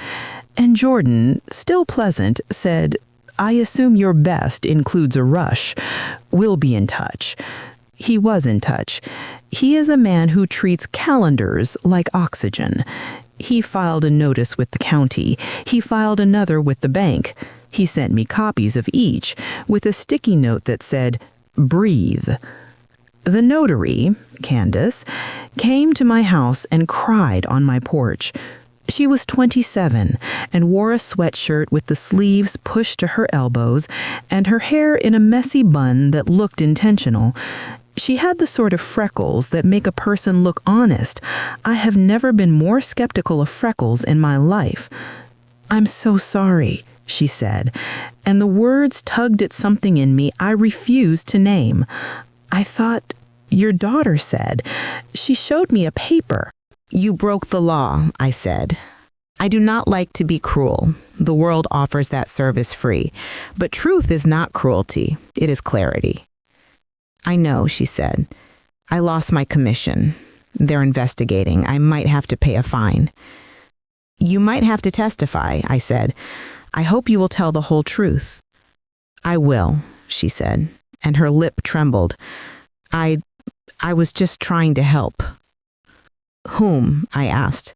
And Jordan, still pleasant, said, "I assume your best includes a rush. We'll be in touch." He was in touch. He is a man who treats calendars like oxygen. He filed a notice with the county. He filed another with the bank. He sent me copies of each, with a sticky note that said, "Breathe." The notary, Candace, came to my house and cried on my porch. She was 27 and wore a sweatshirt with the sleeves pushed to her elbows and her hair in a messy bun that looked intentional. She had the sort of freckles that make a person look honest. I have never been more skeptical of freckles in my life. "I'm so sorry," she said, and the words tugged at something in me I refused to name. "I thought your daughter said. She showed me a paper." "You broke the law," I said. "I do not like to be cruel. The world offers that service free. But truth is not cruelty. It is clarity." "I know," she said. "I lost my commission. They're investigating. I might have to pay a fine." "You might have to testify," I said. "I hope you will tell the whole truth." "I will," she said, and her lip trembled. I was just trying to help." "Whom?" I asked.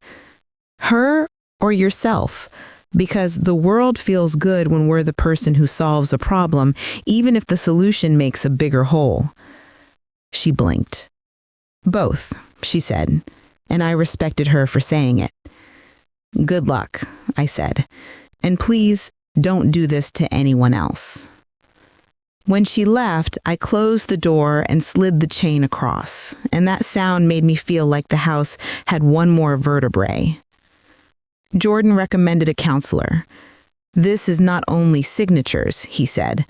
"Her or yourself? Because the world feels good when we're the person who solves a problem, even if the solution makes a bigger hole." She blinked. "Both," she said, and I respected her for saying it. "Good luck," I said, "and please don't do this to anyone else." When she left, I closed the door and slid the chain across, and that sound made me feel like the house had one more vertebrae. Jordan recommended a counselor. "This is not only signatures," he said,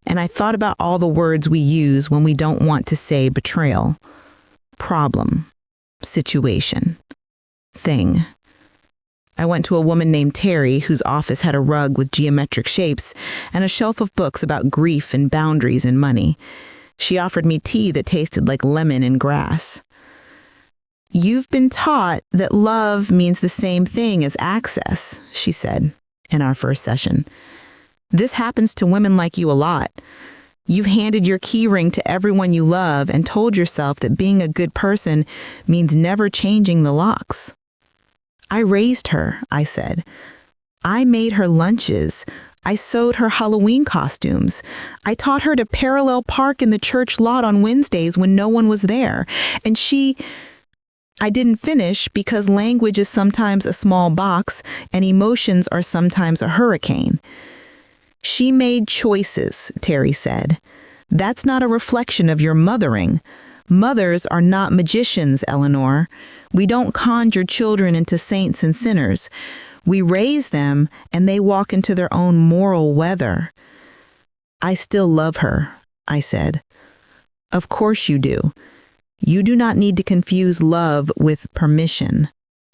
and I thought about all the words we use when we don't want to say betrayal. Problem, situation, thing. I went to a woman named Terry, whose office had a rug with geometric shapes and a shelf of books about grief and boundaries and money. She offered me tea that tasted like lemon and grass. "You've been taught that love means the same thing as access," she said in our first session. This happens to women like you a lot. You've handed your key ring to everyone you love and told yourself that being a good person means never changing the locks. I raised her, I said. I made her lunches. I sewed her Halloween costumes. I taught her to parallel park in the church lot on Wednesdays when no one was there. And I didn't finish because language is sometimes a small box and emotions are sometimes a hurricane. She made choices, Terry said. That's not a reflection of your mothering. Mothers are not magicians, Eleanor. We don't conjure children into saints and sinners. We raise them and they walk into their own moral weather. I still love her, I said. Of course you do. You do not need to confuse love with permission.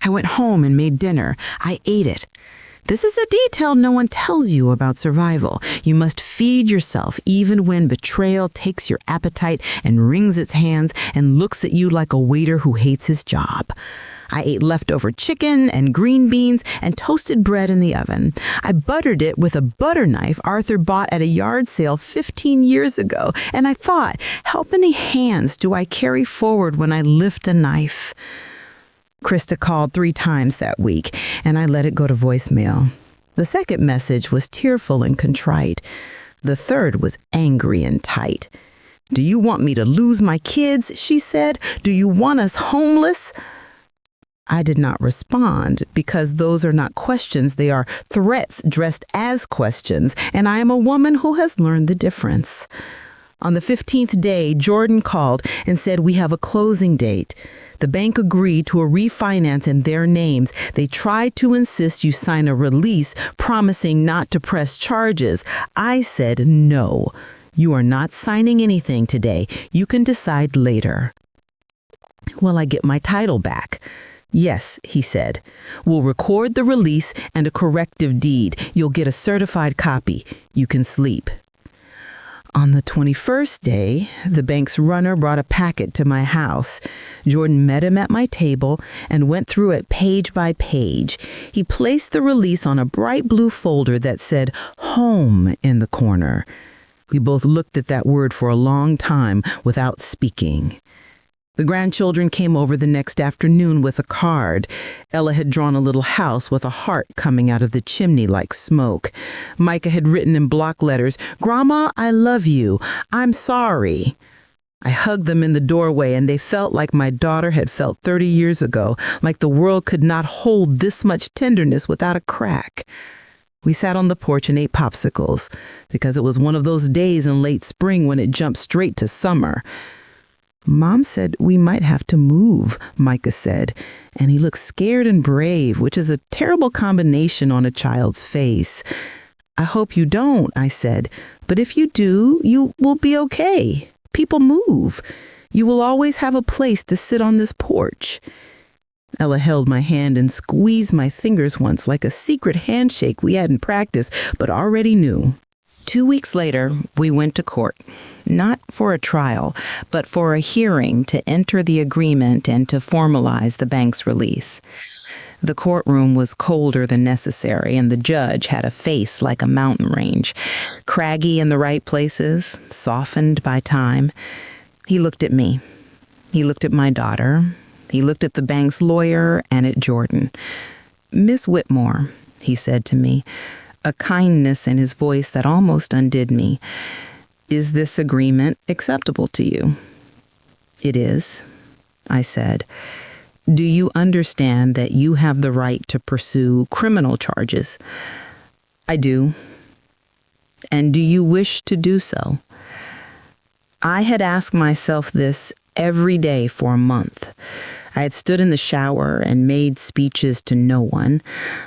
I went home and made dinner. I ate it. This is a detail no one tells you about survival. You must feed yourself even when betrayal takes your appetite and wrings its hands and looks at you like a waiter who hates his job. I ate leftover chicken and green beans and toasted bread in the oven. I buttered it with a butter knife Arthur bought at a yard sale 15 years ago, and I thought, how many hands do I carry forward when I lift a knife? Krista called 3 times that week, and I let it go to voicemail. The second message was tearful and contrite. The third was angry and tight. Do you want me to lose my kids? She said. Do you want us homeless? I did not respond because those are not questions. They are threats dressed as questions, and I am a woman who has learned the difference. On the 15th day, Jordan called and said we have a closing date. The bank agreed to a refinance in their names. They tried to insist you sign a release promising not to press charges. I said no. You are not signing anything today. You can decide later. Will I get my title back? Yes, he said. We'll record the release and a corrective deed. You'll get a certified copy. You can sleep. On the 21st day, the bank's runner brought a packet to my house. Jordan met him at my table and went through it page by page. He placed the release on a bright blue folder that said home in the corner. We both looked at that word for a long time without speaking. The grandchildren came over the next afternoon with a card. Ella had drawn a little house with a heart coming out of the chimney like smoke. Micah had written in block letters, "Grandma, I love you. I'm sorry." I hugged them in the doorway, and they felt like my daughter had felt 30 years ago, like the world could not hold this much tenderness without a crack. We sat on the porch and ate popsicles, because it was one of those days in late spring when it jumped straight to summer. Mom said we might have to move, Micah said, and he looked scared and brave, which is a terrible combination on a child's face. I hope you don't, I said, but if you do, you will be okay. People move. You will always have a place to sit on this porch. Ella held my hand and squeezed my fingers once like a secret handshake we hadn't practiced but already knew. 2 weeks later, we went to court, not for a trial, but for a hearing to enter the agreement and to formalize the bank's release. The courtroom was colder than necessary, and the judge had a face like a mountain range, craggy in the right places, softened by time. He looked at me. He looked at my daughter. He looked at the bank's lawyer and at Jordan. "Miss Whitmore," he said to me, a kindness in his voice that almost undid me. "Is this agreement acceptable to you?" "It is," I said. "Do you understand that you have the right to pursue criminal charges?" "I do." "And do you wish to do so?" I had asked myself this every day for a month. I had stood in the shower and made speeches to no one.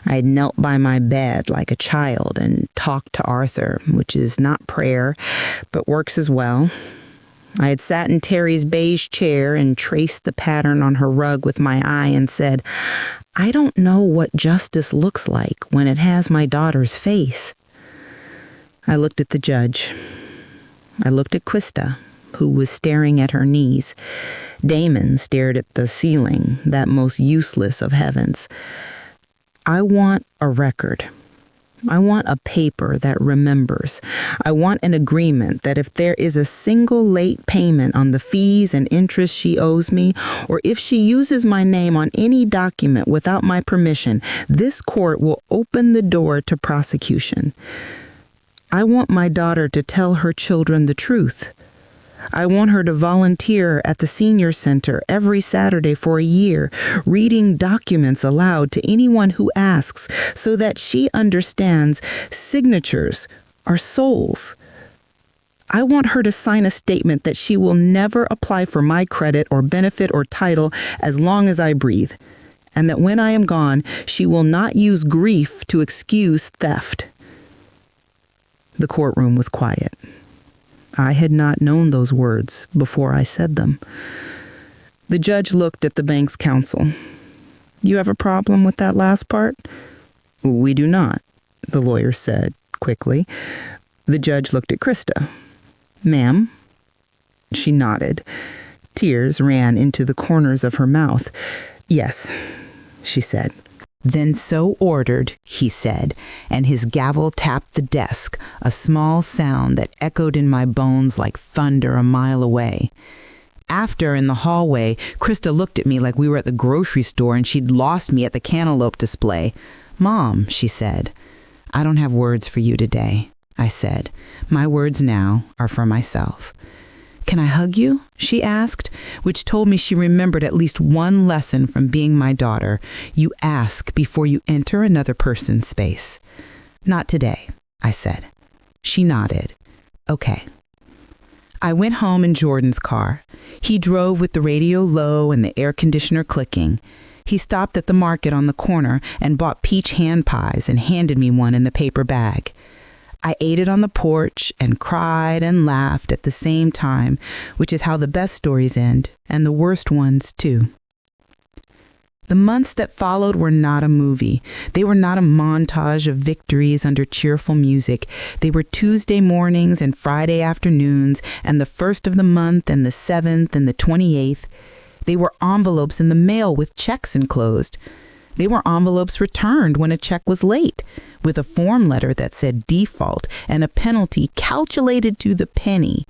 I had knelt by my bed like a child and talked to Arthur, which is not prayer, but works as well. I had sat in Terry's beige chair and traced the pattern on her rug with my eye and said, "I don't know what justice looks like when it has my daughter's face." I looked at the judge. I looked at Krista, who was staring at her knees. Damon stared at the ceiling, that most useless of heavens. "I want a record. I want a paper that remembers. I want an agreement that if there is a single late payment on the fees and interest she owes me, or if she uses my name on any document without my permission, this court will open the door to prosecution. I want my daughter to tell her children the truth. I want her to volunteer at the senior center every Saturday for a year, reading documents aloud to anyone who asks, so that she understands signatures are souls. I want her to sign a statement that she will never apply for my credit or benefit or title as long as I breathe, and that when I am gone, she will not use grief to excuse theft. The courtroom was quiet. I had not known those words before I said them. The judge looked at the bank's counsel. "You have a problem with that last part?" "We do not," the lawyer said quickly. The judge looked at Krista. "Ma'am?" She nodded. Tears ran into the corners of her mouth. "Yes," she said. "Then so ordered," he said, and his gavel tapped the desk, a small sound that echoed in my bones like thunder a mile away. After, in the hallway, Krista looked at me like we were at the grocery store and she'd lost me at the cantaloupe display. "Mom," she said. "I don't have words for you today," I said. "My words now are for myself." "Can I hug you?" she asked, which told me she remembered at least one lesson from being my daughter. You ask before you enter another person's space. "Not today," I said. She nodded. "Okay." I went home in Jordan's car. He drove with the radio low and the air conditioner clicking. He stopped at the market on the corner and bought peach hand pies and handed me one in the paper bag. I ate it on the porch and cried and laughed at the same time, which is how the best stories end, and the worst ones too. The months that followed were not a movie. They were not a montage of victories under cheerful music. They were Tuesday mornings and Friday afternoons, and the 1st of the month and the 7th and the 28th. They were envelopes in the mail with checks enclosed. They were envelopes returned when a check was late, with a form letter that said default and a penalty calculated to the penny.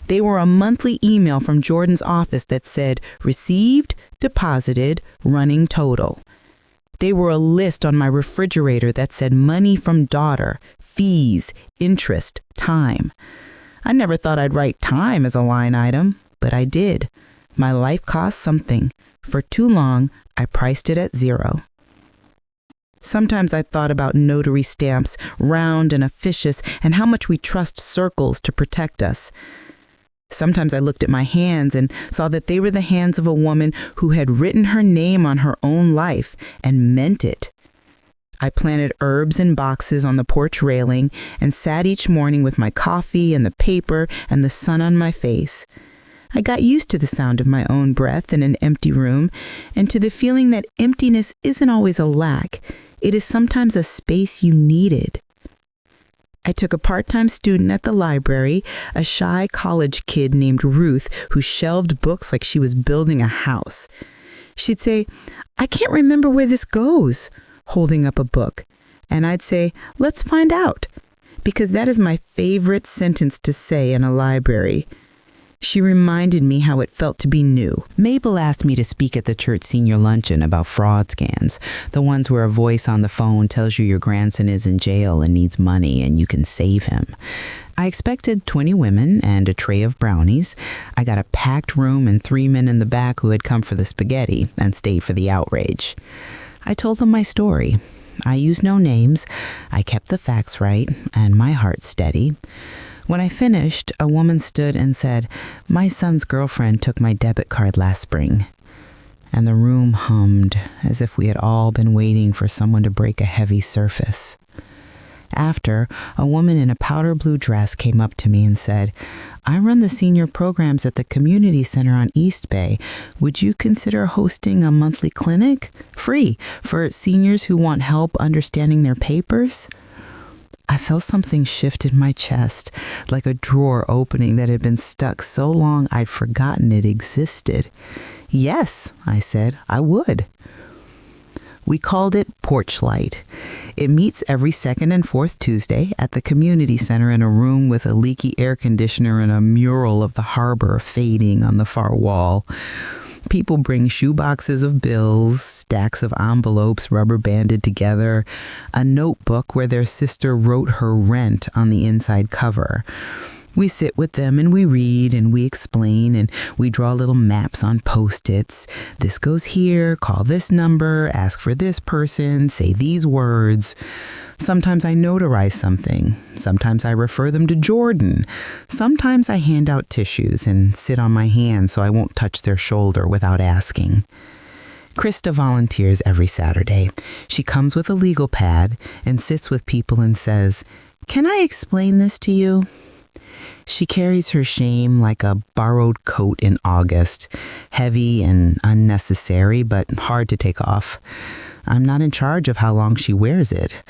They were a monthly email from Jordan's office that said received, deposited, running total. They were a list on my refrigerator that said money from daughter, fees, interest, time. I never thought I'd write time as a line item, but I did. My life cost something. For too long, I priced it at 0. Sometimes I thought about notary stamps, round and officious, and how much we trust circles to protect us. Sometimes I looked at my hands and saw that they were the hands of a woman who had written her name on her own life and meant it. I planted herbs in boxes on the porch railing and sat each morning with my coffee and the paper and the sun on my face. I got used to the sound of my own breath in an empty room and to the feeling that emptiness isn't always a lack. It is sometimes a space you needed. I took a part-time student at the library, a shy college kid named Ruth, who shelved books like she was building a house. She'd say, "I can't remember where this goes," holding up a book. And I'd say, "Let's find out," because that is my favorite sentence to say in a library. She reminded me how it felt to be new. Mabel asked me to speak at the church senior luncheon about fraud scans, the ones where a voice on the phone tells you your grandson is in jail and needs money and you can save him. I expected 20 women and a tray of brownies. I got a packed room and 3 men in the back who had come for the spaghetti and stayed for the outrage. I told them my story. I used no names. I kept the facts right and my heart steady. When I finished, a woman stood and said, "My son's girlfriend took my debit card last spring." And the room hummed as if we had all been waiting for someone to break a heavy surface. After, a woman in a powder blue dress came up to me and said, "I run the senior programs at the community center on East Bay. Would you consider hosting a monthly clinic, free, for seniors who want help understanding their papers?" I felt something shift in my chest, like a drawer opening that had been stuck so long I'd forgotten it existed. "Yes," I said, "I would." We called it Porch Light. It meets every second and fourth Tuesday at the community center in a room with a leaky air conditioner and a mural of the harbor fading on the far wall. People bring shoeboxes of bills, stacks of envelopes rubber banded together, a notebook where their sister wrote her rent on the inside cover. We sit with them and we read and we explain and we draw little maps on Post-its. This goes here, call this number, ask for this person, say these words. Sometimes I notarize something. Sometimes I refer them to Jordan. Sometimes I hand out tissues and sit on my hands so I won't touch their shoulder without asking. Krista volunteers every Saturday. She comes with a legal pad and sits with people and says, "Can I explain this to you?" She carries her shame like a borrowed coat in August, heavy and unnecessary, but hard to take off. I'm not in charge of how long she wears it.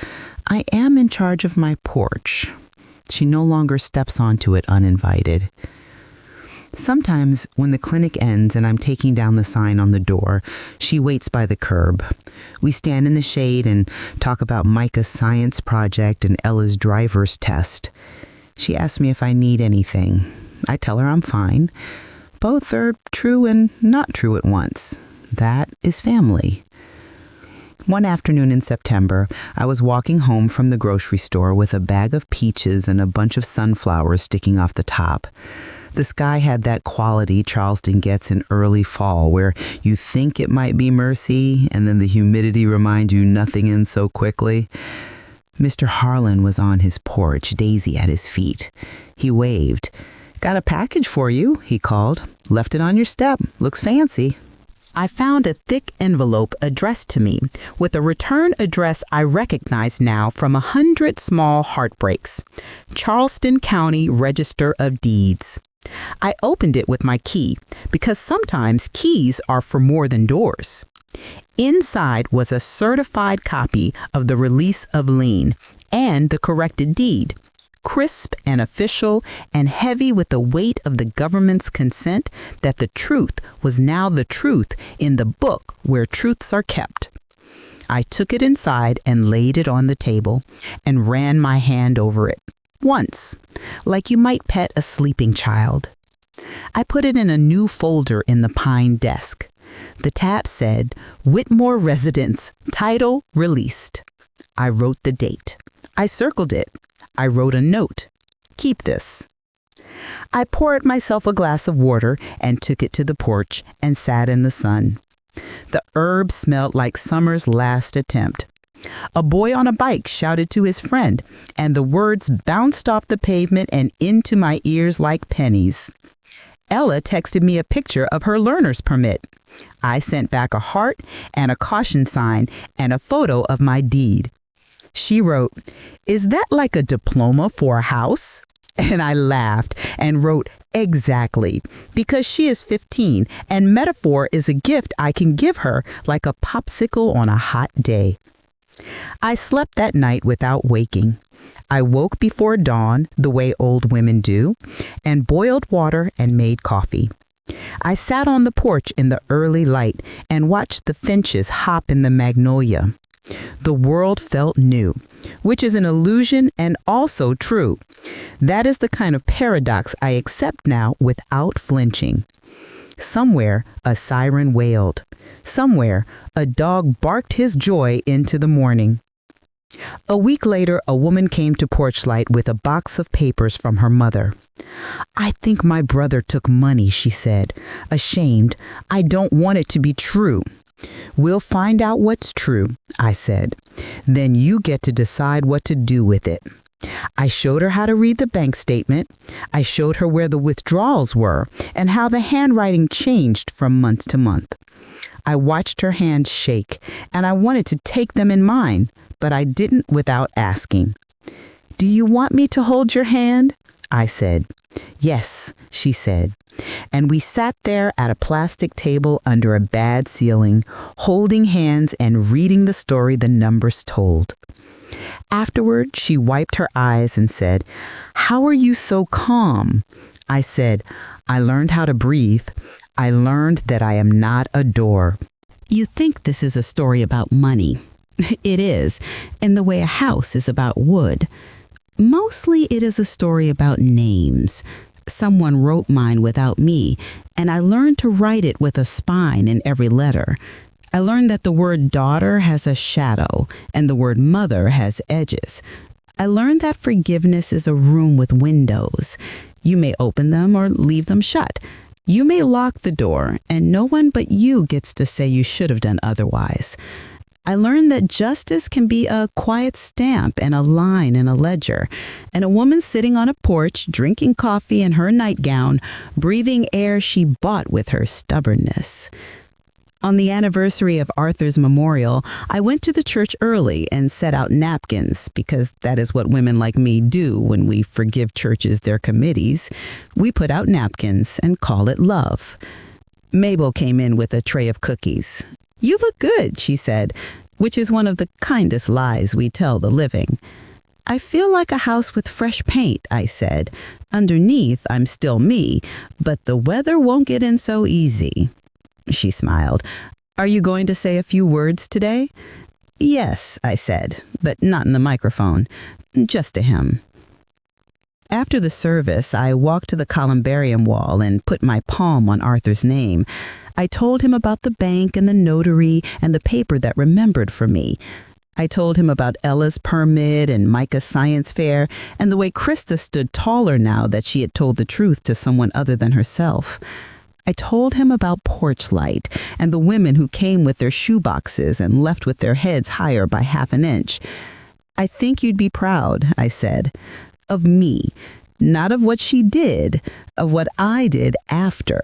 I am in charge of my porch. She no longer steps onto it uninvited. Sometimes, when the clinic ends and I'm taking down the sign on the door, she waits by the curb. We stand in the shade and talk about Micah's science project and Ella's driver's test. She asks me if I need anything. I tell her I'm fine. Both are true and not true at once. That is family. One afternoon in September, I was walking home from the grocery store with a bag of peaches and a bunch of sunflowers sticking off the top. The sky had that quality Charleston gets in early fall, where you think it might be mercy, and then the humidity reminds you nothing in so quickly. Mr. Harlan was on his porch, Daisy at his feet. He waved. "Got a package for you," he called. "Left it on your step. Looks fancy." I found a thick envelope addressed to me with a return address I recognize now from 100 Small Heartbreaks, Charleston County Register of Deeds. I opened it with my key because sometimes keys are for more than doors. Inside was a certified copy of the release of lien and the corrected deed, crisp and official and heavy with the weight of the government's consent that the truth was now the truth in the book where truths are kept. I took it inside and laid it on the table and ran my hand over it, once, like you might pet a sleeping child. I put it in a new folder in the pine desk. The tab said, "Whitmore Residence, title released." I wrote the date. I circled it. I wrote a note. "Keep this." I poured myself a glass of water and took it to the porch and sat in the sun. The herb smelled like summer's last attempt. A boy on a bike shouted to his friend, and the words bounced off the pavement and into my ears like pennies. Ella texted me a picture of her learner's permit. I sent back a heart and a caution sign and a photo of my deed. She wrote, "Is that like a diploma for a house?" And I laughed and wrote, "Exactly, because she is 15 and metaphor is a gift I can give her like a popsicle on a hot day." I slept that night without waking. I woke before dawn, the way old women do, and boiled water and made coffee. I sat on the porch in the early light and watched the finches hop in the magnolia. The world felt new, which is an illusion and also true. That is the kind of paradox I accept now without flinching. Somewhere, a siren wailed. Somewhere, a dog barked his joy into the morning. A week later, a woman came to Porchlight with a box of papers from her mother. "I think my brother took money," she said. "Ashamed. I don't want it to be true." "We'll find out what's true," I said. "Then you get to decide what to do with it." I showed her how to read the bank statement. I showed her where the withdrawals were and how the handwriting changed from month to month. I watched her hands shake, and I wanted to take them in mine, but I didn't without asking. "Do you want me to hold your hand?" I said. "Yes," she said. And we sat there at a plastic table under a bad ceiling, holding hands and reading the story the numbers told. Afterward, she wiped her eyes and said, "How are you so calm?" I said, "I learned how to breathe. I learned that I am not a door." You think this is a story about money, It is, in the way a house is about wood. Mostly it is a story about names. Someone wrote mine without me, and I learned to write it with a spine in every letter. I learned that the word daughter has a shadow, and the word mother has edges. I learned that forgiveness is a room with windows. You may open them or leave them shut. You may lock the door, and no one but you gets to say you should have done otherwise. I learned that justice can be a quiet stamp and a line in a ledger, and a woman sitting on a porch, drinking coffee in her nightgown, breathing air she bought with her stubbornness. On the anniversary of Arthur's memorial, I went to the church early and set out napkins because that is what women like me do when we forgive churches their committees. We put out napkins and call it love. Mabel came in with a tray of cookies. "You look good," she said, which is one of the kindest lies we tell the living. "I feel like a house with fresh paint," I said. "Underneath, I'm still me, but the weather won't get in so easy." She smiled. "Are you going to say a few words today?" "Yes," I said, but not in the microphone, just to him. After the service, I walked to the columbarium wall and put my palm on Arthur's name. I told him about the bank and the notary and the paper that remembered for me. I told him about Ella's permit and Micah's science fair and the way Krista stood taller now that she had told the truth to someone other than herself. I told him about porch light and the women who came with their shoeboxes and left with their heads higher by half an inch. "I think you'd be proud," I said, "of me, not of what she did, of what I did after."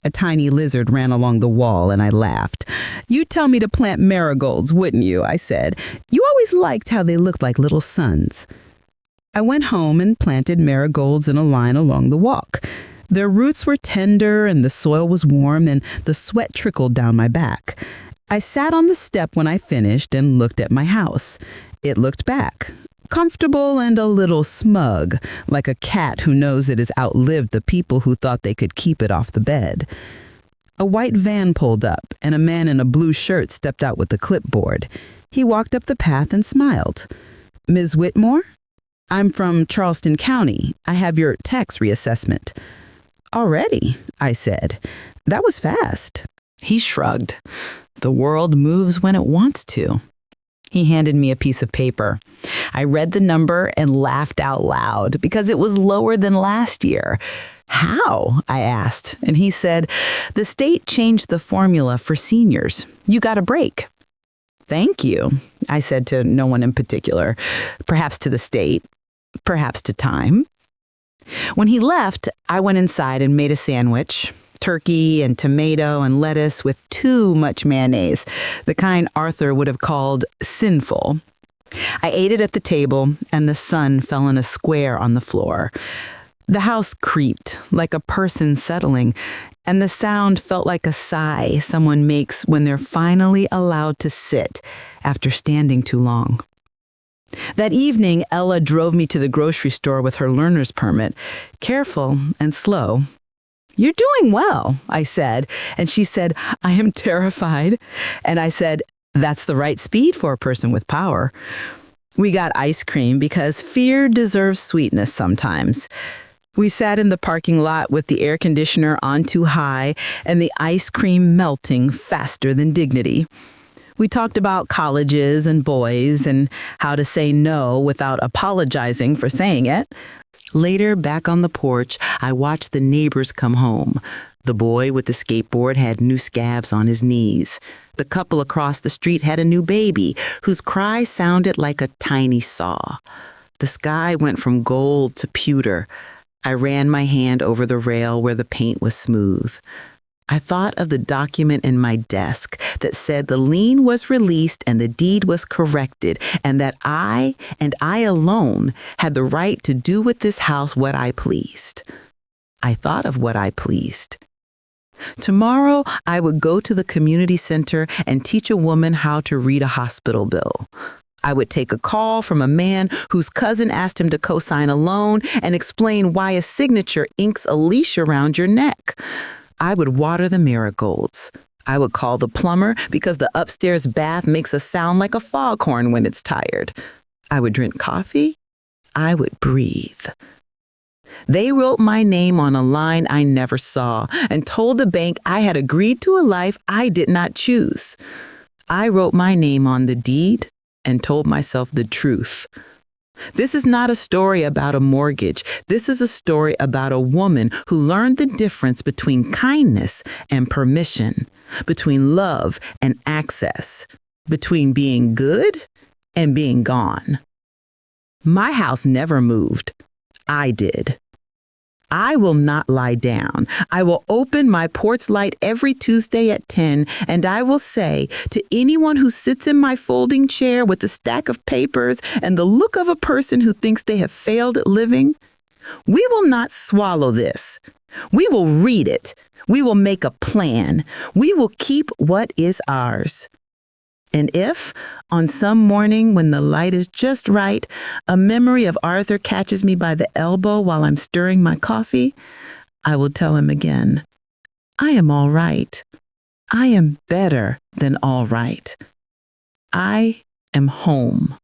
A tiny lizard ran along the wall and I laughed. "You'd tell me to plant marigolds, wouldn't you?" I said. "You always liked how they looked like little suns." I went home and planted marigolds in a line along the walk. Their roots were tender and the soil was warm and the sweat trickled down my back. I sat on the step when I finished and looked at my house. It looked back, comfortable and a little smug, like a cat who knows it has outlived the people who thought they could keep it off the bed. A white van pulled up and a man in a blue shirt stepped out with a clipboard. He walked up the path and smiled. "Ms. Whitmore? I'm from Charleston County. I have your tax reassessment." "Already?" I said. "That was fast." He shrugged. "The world moves when it wants to." He handed me a piece of paper. I read the number and laughed out loud because it was lower than last year. "How?" I asked, and he said, "The state changed the formula for seniors. You got a break." "Thank you," I said to no one in particular. Perhaps to the state, perhaps to time. When he left, I went inside and made a sandwich. Turkey and tomato and lettuce with too much mayonnaise, the kind Arthur would have called sinful. I ate it at the table, and the sun fell in a square on the floor. The house creaked like a person settling, and the sound felt like a sigh someone makes when they're finally allowed to sit after standing too long. That evening, Ella drove me to the grocery store with her learner's permit, careful and slow. "You're doing well," I said, and she said, "I am terrified." And I said, "That's the right speed for a person with power." We got ice cream because fear deserves sweetness sometimes. We sat in the parking lot with the air conditioner on too high and the ice cream melting faster than dignity. We talked about colleges and boys and how to say no without apologizing for saying it. Later, back on the porch, I watched the neighbors come home. The boy with the skateboard had new scabs on his knees. The couple across the street had a new baby whose cry sounded like a tiny saw. The sky went from gold to pewter. I ran my hand over the rail where the paint was smooth. I thought of the document in my desk that said the lien was released and the deed was corrected, and that I, and I alone, had the right to do with this house what I pleased. I thought of what I pleased. Tomorrow, I would go to the community center and teach a woman how to read a hospital bill. I would take a call from a man whose cousin asked him to co-sign a loan and explain why a signature inks a leash around your neck. I would water the marigolds. I would call the plumber because the upstairs bath makes a sound like a foghorn when it's tired. I would drink coffee. I would breathe. They wrote my name on a line I never saw and told the bank I had agreed to a life I did not choose. I wrote my name on the deed and told myself the truth. This is not a story about a mortgage. This is a story about a woman who learned the difference between kindness and permission, between love and access, between being good and being gone. My house never moved. I did. I will not lie down. I will open my porch light every Tuesday at 10, and I will say to anyone who sits in my folding chair with a stack of papers and the look of a person who thinks they have failed at living, we will not swallow this. We will read it. We will make a plan. We will keep what is ours. And if, on some morning when the light is just right, a memory of Arthur catches me by the elbow while I'm stirring my coffee, I will tell him again, I am all right. I am better than all right. I am home.